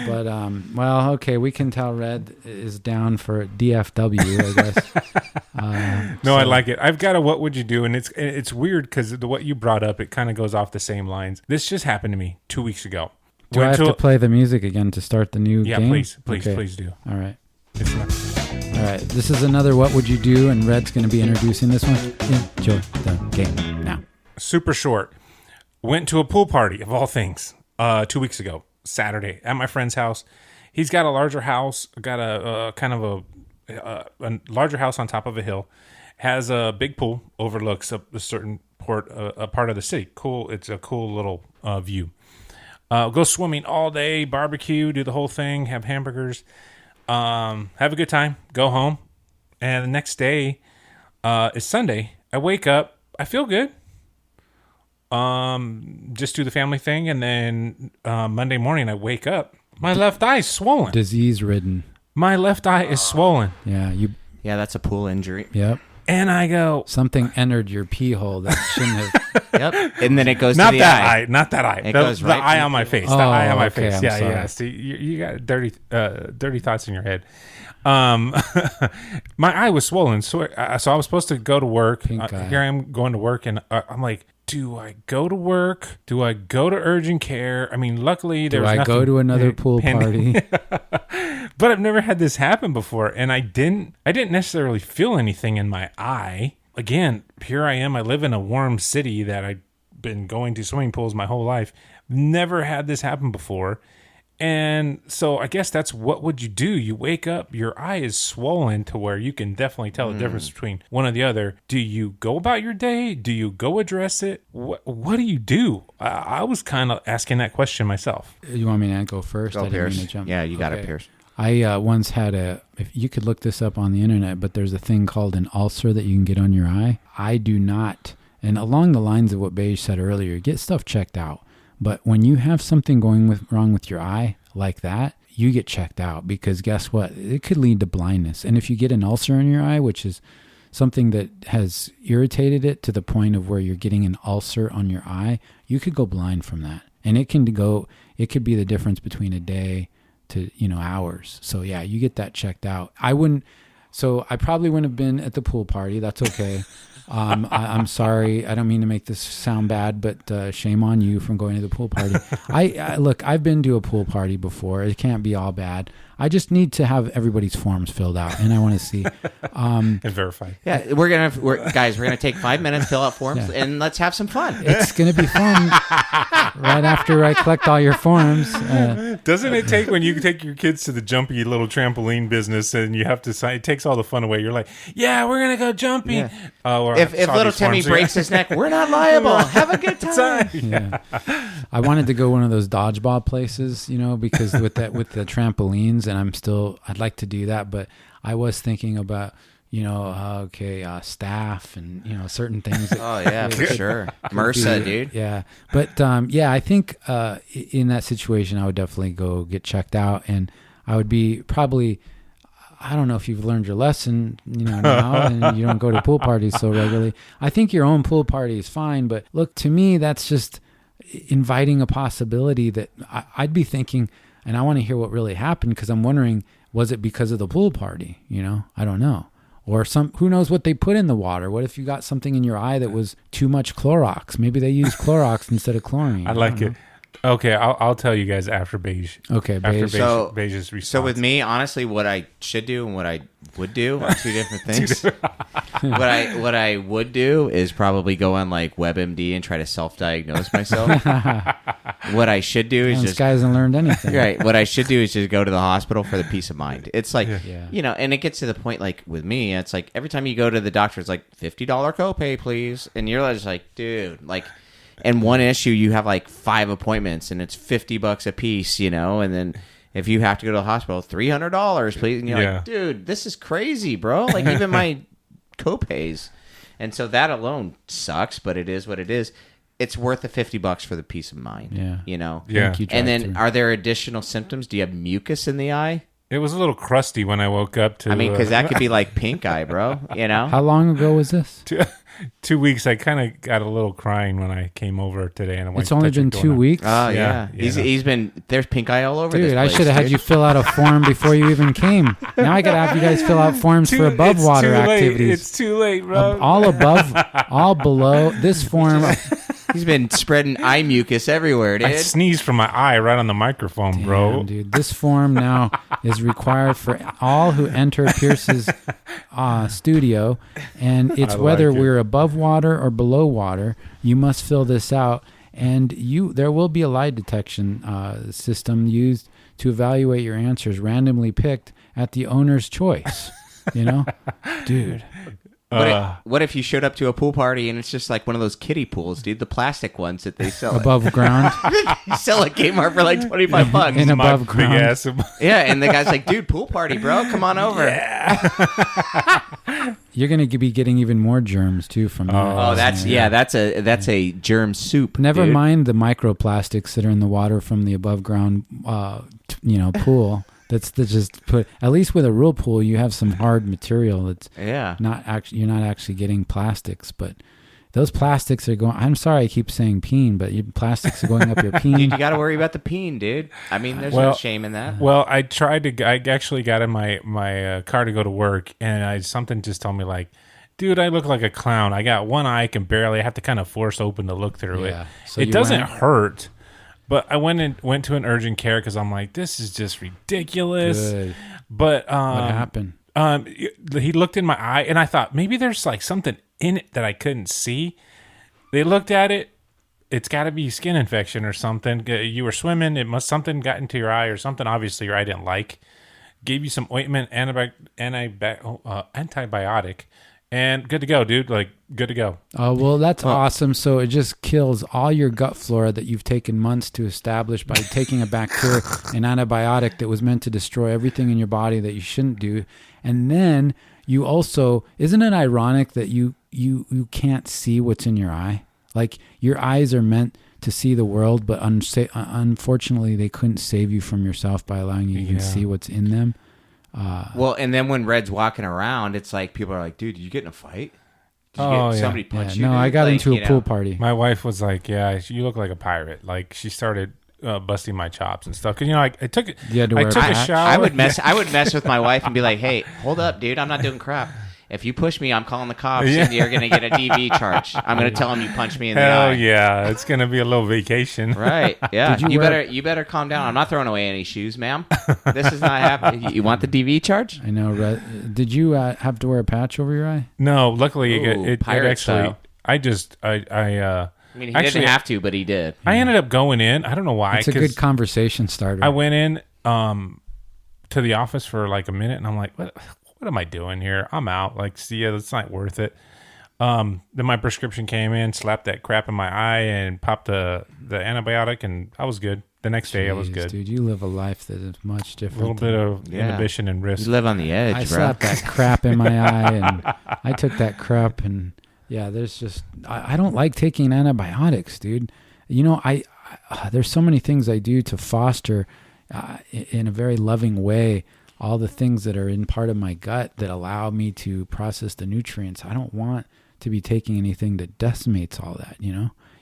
But well, okay, we can tell Red is down for DFW, I guess. No, I like it. I've got a what would you do, and it's weird because what you brought up, it kind of goes off the same lines. This just happened to me 2 weeks ago. Do I have to play the music again to start the new Yeah, game? please Okay. do. All right. It's not. All right. This is another What Would You Do, and Red's going to be introducing this one. Enjoy the game now. Super short. Went to a pool party of all things 2 weeks ago, Saturday, at my friend's house. He's got a larger house, got a kind of a larger house on top of a hill, has a big pool, overlooks a certain part of the city. Cool. It's a cool little view. Go swimming all day, barbecue, do the whole thing, have hamburgers, have a good time, go home. And the next day is Sunday. I wake up, I feel good. Just do the family thing, and then Monday morning I wake up, my left eye is swollen. Disease ridden. My left eye is swollen, Yeah. Yeah, that's a pool injury. Yep. and I go, Something entered your pee hole that shouldn't have. Yep. And then it goes not to the that eye. eye, not that eye. It The, goes the right eye to on my the- face. Oh, The eye on my okay, face. I'm Yeah, sorry. yeah. See, you got dirty thoughts in your head. My eye was swollen, so I was supposed to go to work. Pink eye. Here I am going to work, and I'm like, do I go to work? Do I go to urgent care? I mean, luckily there Do was I nothing go to another pool pending. party? But I've never had this happen before, and I didn't necessarily feel anything in my eye. Again, here I am. I live in a warm city that I've been going to swimming pools my whole life. Never had this happen before. And so I guess that's what would you do? You wake up, your eye is swollen to where you can definitely tell the difference between one or the other. Do you go about your day? Do you go address it? What do you do? I was kind of asking that question myself. You want me to go first? Go, I didn't mean Pierce. to jump. Yeah, you got Okay. it, Pierce. I once had if you could look this up on the internet, but there's a thing called an ulcer that you can get on your eye. I do not. And along the lines of what Beige said earlier, get stuff checked out. But when you have something wrong with your eye like that, you get checked out, because guess what? It could lead to blindness. And if you get an ulcer in your eye, which is something that has irritated it to the point of where you're getting an ulcer on your eye, you could go blind from that. And it could be the difference between a day to, hours. So yeah, you get that checked out. I probably wouldn't have been at the pool party. That's okay. I'm sorry. I don't mean to make this sound bad, but shame on you from going to the pool party. Look, I've been to a pool party before. It can't be all bad. I just need to have everybody's forms filled out, and I want to see. And verify. Yeah, we're gonna take 5 minutes, fill out forms, and let's have some fun. It's going to be fun. Right after I collect all your forms. Doesn't it take, when you take your kids to the jumpy little trampoline business and you have to sign, it takes all the fun away. You're like, yeah, we're going to go jumping. Yeah. Or If saw little these Timmy forms. breaks his neck, we're not liable. Have a good time. Yeah. I wanted to go one of those dodgeball places, because with the trampolines, and I'd like to do that, but I was thinking about, staff and, certain things. Oh yeah, for sure. MRSA, dude. Yeah. But, I think in that situation, I would definitely go get checked out, and I would be probably, I don't know if you've learned your lesson, now, and you don't go to pool parties so regularly. I think your own pool party is fine, but look, to me, that's just, inviting a possibility that I'd be thinking, and I want to hear what really happened, because I'm wondering, was it because of the pool party? I don't know. Or who knows what they put in the water? What if you got something in your eye that was too much Clorox? Maybe they used Clorox instead of chlorine. I like it. Okay, I'll tell you guys after Beige. Okay, Beige. Beige's response. So with me, honestly, what I should do and what I would do are two different things. What I would do is probably go on like WebMD and try to self-diagnose myself. What I should do is This guy hasn't learned anything. right. What I should do is just go to the hospital for the peace of mind. It's like, Yeah. and it gets to the point like with me, it's like every time you go to the doctor, it's like $50 copay, please. And you're just like, dude, like, and one issue, you have like 5 appointments and it's $50 a piece, and then if you have to go to the hospital, $300, please. And you're like, dude, this is crazy, bro. Like even my copays. And so that alone sucks, but it is what it is. It's worth the $50 for the peace of mind. Yeah. Yeah. Thank you, And then, drive-thru. are there additional symptoms? Do you have mucus in the eye? It was a little crusty when I woke up. Because that could be like pink eye, bro. How long ago was this? 2 weeks. I kind of got a little crying when I came over today, and I went. It's only been 2 weeks. Oh Yeah. He's been there's pink eye all over this Dude, place. I should have had you fill out a form before you even came. Now I got to have you guys fill out forms for above water activities. It's too late, bro. All above, all below. This form. He's been spreading eye mucus everywhere, dude. I sneezed from my eye right on the microphone, bro. Damn, dude. This form now is required for all who enter Pierce's studio, and it's I like whether it. we're above water or below water. You must fill this out, and there will be a lie detection system used to evaluate your answers, randomly picked at the owner's choice. Dude. What if you showed up to a pool party and it's just like one of those kiddie pools, dude? The plastic ones that they sell. Above ground. You sell at Kmart for like $25. In My above big ground. ass. Yeah, and the guy's like, dude, pool party, bro. Come on over. You're going to be getting even more germs too from that. Oh, that's a germ soup. Never dude. mind the microplastics that are in the water from the above ground, pool. That's just put. At least with a real pool, you have some hard material. That's not actually. You're not actually getting plastics, but those plastics are going. I'm sorry, I keep saying peen, but plastics are going up your peen. Dude, you got to worry about the peen, dude. I mean, there's no shame in that. Well, I actually got in my car to go to work, and something just told me like, dude, I look like a clown. I got one eye, I can barely. I have to kind of force open to look through it. So it doesn't hurt. But I went to an urgent care because I'm like, this is just ridiculous. Good. But What happened? He looked in my eye, and I thought maybe there's like something in it that I couldn't see. They looked at it. It's got to be skin infection or something. You were swimming. Something got into your eye or something. Obviously, your eye didn't like. Gave you some ointment, antibiotic, and good to go, dude. Like good to go. Oh, well, that's awesome. So it just kills all your gut flora that you've taken months to establish by taking a bacteria, an antibiotic that was meant to destroy everything in your body that you shouldn't do. And then you also, isn't it ironic that you can't see what's in your eye? Like your eyes are meant to see the world, but unfortunately they couldn't save you from yourself by allowing you to see what's in them. Well, and then when Red's walking around, it's like people are like, dude, did you get in a fight? Did somebody punch you? No, dude? I got Like, into a pool party. My wife was like, "Yeah, you look like a pirate." Like she started busting my chops and stuff. Because I took it. You had to wear a took a patch? shower. I would mess with my wife and be like, hey, hold up, dude, I'm not doing crap. If you push me, I'm calling the cops, and you're going to get a DV charge. I'm going to tell them you punched me in the eye. Hell yeah, it's gonna be a little vacation. Right? Yeah. Did you wear- You better calm down. I'm not throwing away any shoes, ma'am. This is not happening. You want the DV charge? I know. Did you have to wear a patch over your eye? No, luckily Ooh, it pirate actually. style. I mean, he actually, didn't have to, but he did. I ended up going in. I don't know why. It's a 'cause good conversation starter. I went in to the office for like a minute, and I'm like, what am I doing here? I'm out. Like, see ya. It's not worth it. Then my prescription came in, slapped that crap in my eye, and popped the antibiotic, and I was good. The next day, I was Jeez, good. Dude, you live a life that is much A different. little bit of inhibition and risk. You live on the edge, I bro. slapped that crap in my eye, and I took that crap, and there's just I don't like taking antibiotics, dude. I there's so many things I do to foster in a very loving way all the things that are in part of my gut that allow me to process the nutrients. I don't want to be taking anything that decimates all that,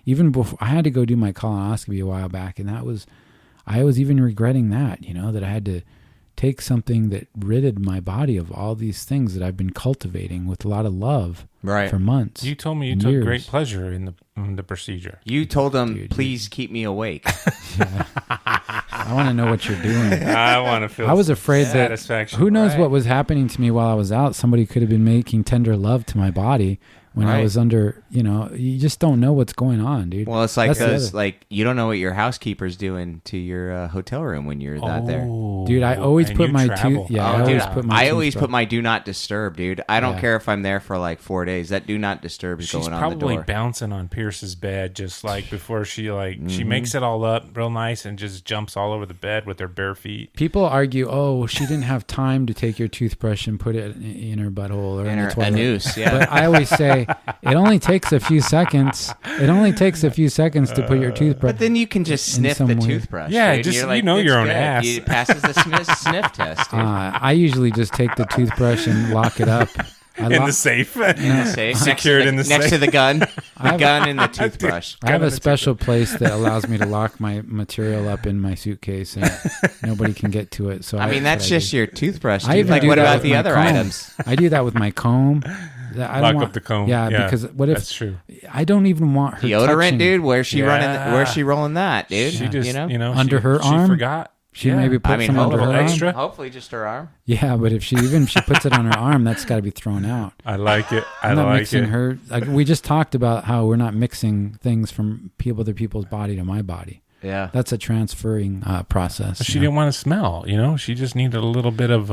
even before I had to go do my colonoscopy a while back, and I was even regretting that, that I had to take something that ridded my body of all these things that I've been cultivating with a lot of love for months. You told me you and took years. great pleasure in the procedure. You told him, please keep me awake. Yeah. I want to know what you're doing. I want to feel I was afraid that satisfaction. who knows what was happening to me while I was out. Somebody could have been making tender love to my body when I was under, you just don't know what's going on, dude. Well, it's like those, you don't know what your housekeeper's doing to your hotel room when you're not there. Dude, I always put my tooth. Yeah, I always put my do not disturb, dude. I don't care if I'm there for like 4 days. That do not disturb is going on the door. She's probably bouncing on Pierce's bed just like before she she makes it all up real nice and just jumps all over the bed with her bare feet. People argue, she didn't have time to take your toothbrush and put it in her butthole or in her toilet. Anus, yeah. But I always say it only takes a few seconds. It only takes a few seconds to put your toothbrush. But then you can just sniff the toothbrush. Yeah, dude. just you're like, your own good. ass. It passes the sniff test. Dude. I usually just take the toothbrush and lock it up. In the safe. Secured in the safe. Next to the gun. The gun and the toothbrush. I have a special place that allows me to lock my material up in my suitcase and nobody can get to it. So that's just your toothbrush. I even do what that about with the my other comb. items? I do that with my comb. Lock up the comb. Yeah, because what if that's true? I don't even want her Deodorant, touching. dude. Where's she running? Where's she rolling that, dude? She just, under her arm. She forgot. She maybe put some under her extra. arm. Hopefully, just her arm. Yeah, but if she puts it on her arm, that's got to be thrown out. I like it. I'm not mixing her. We just talked about how we're not mixing things from other people's body to my body. Yeah, that's a transferring process. She didn't want to smell. She just needed a little bit of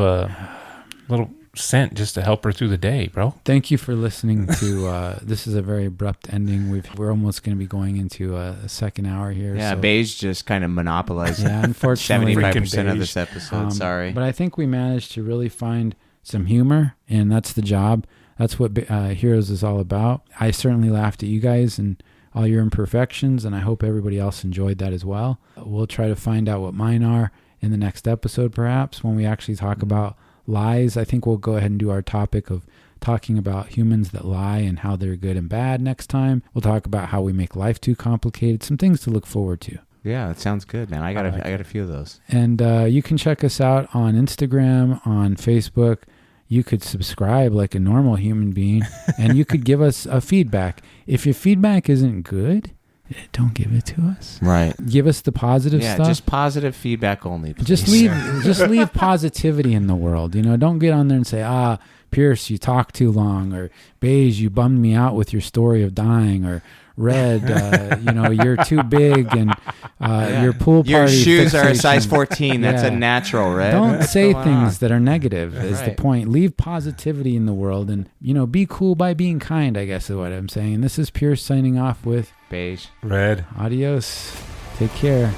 little scent just to help her through the day, bro. Thank you for listening to this is a very abrupt ending. We're almost going to be going into a second hour here. Yeah, Beige just kind of monopolized unfortunately 75% of this episode. Sorry. But I think we managed to really find some humor, and that's the job. That's what Heroes is all about. I certainly laughed at you guys and all your imperfections, and I hope everybody else enjoyed that as well. We'll try to find out what mine are in the next episode, perhaps, when we actually talk about lies. I think we'll go ahead and do our topic of talking about humans that lie and how they're good and bad next time. We'll talk about how we make life too complicated. Some things to look forward to. Yeah, that sounds good, man. I got a few of those. And you can check us out on Instagram, on Facebook. You could subscribe like a normal human being, and you could give us a feedback. If your feedback isn't good, don't give it to us. Right. Give us the positive stuff. Yeah, just positive feedback only, please. Just leave positivity in the world. Don't get on there and say, Pierce, you talk too long, or Beige, you bummed me out with your story of dying, or Red, you're too big, and your pool party your shoes fixation. are a size 14. That's a natural, Red. Don't say things that are negative is the point. Leave positivity in the world, and be cool by being kind, I guess is what I'm saying. This is Pierce signing off with Beige. Red. Adios. Take care.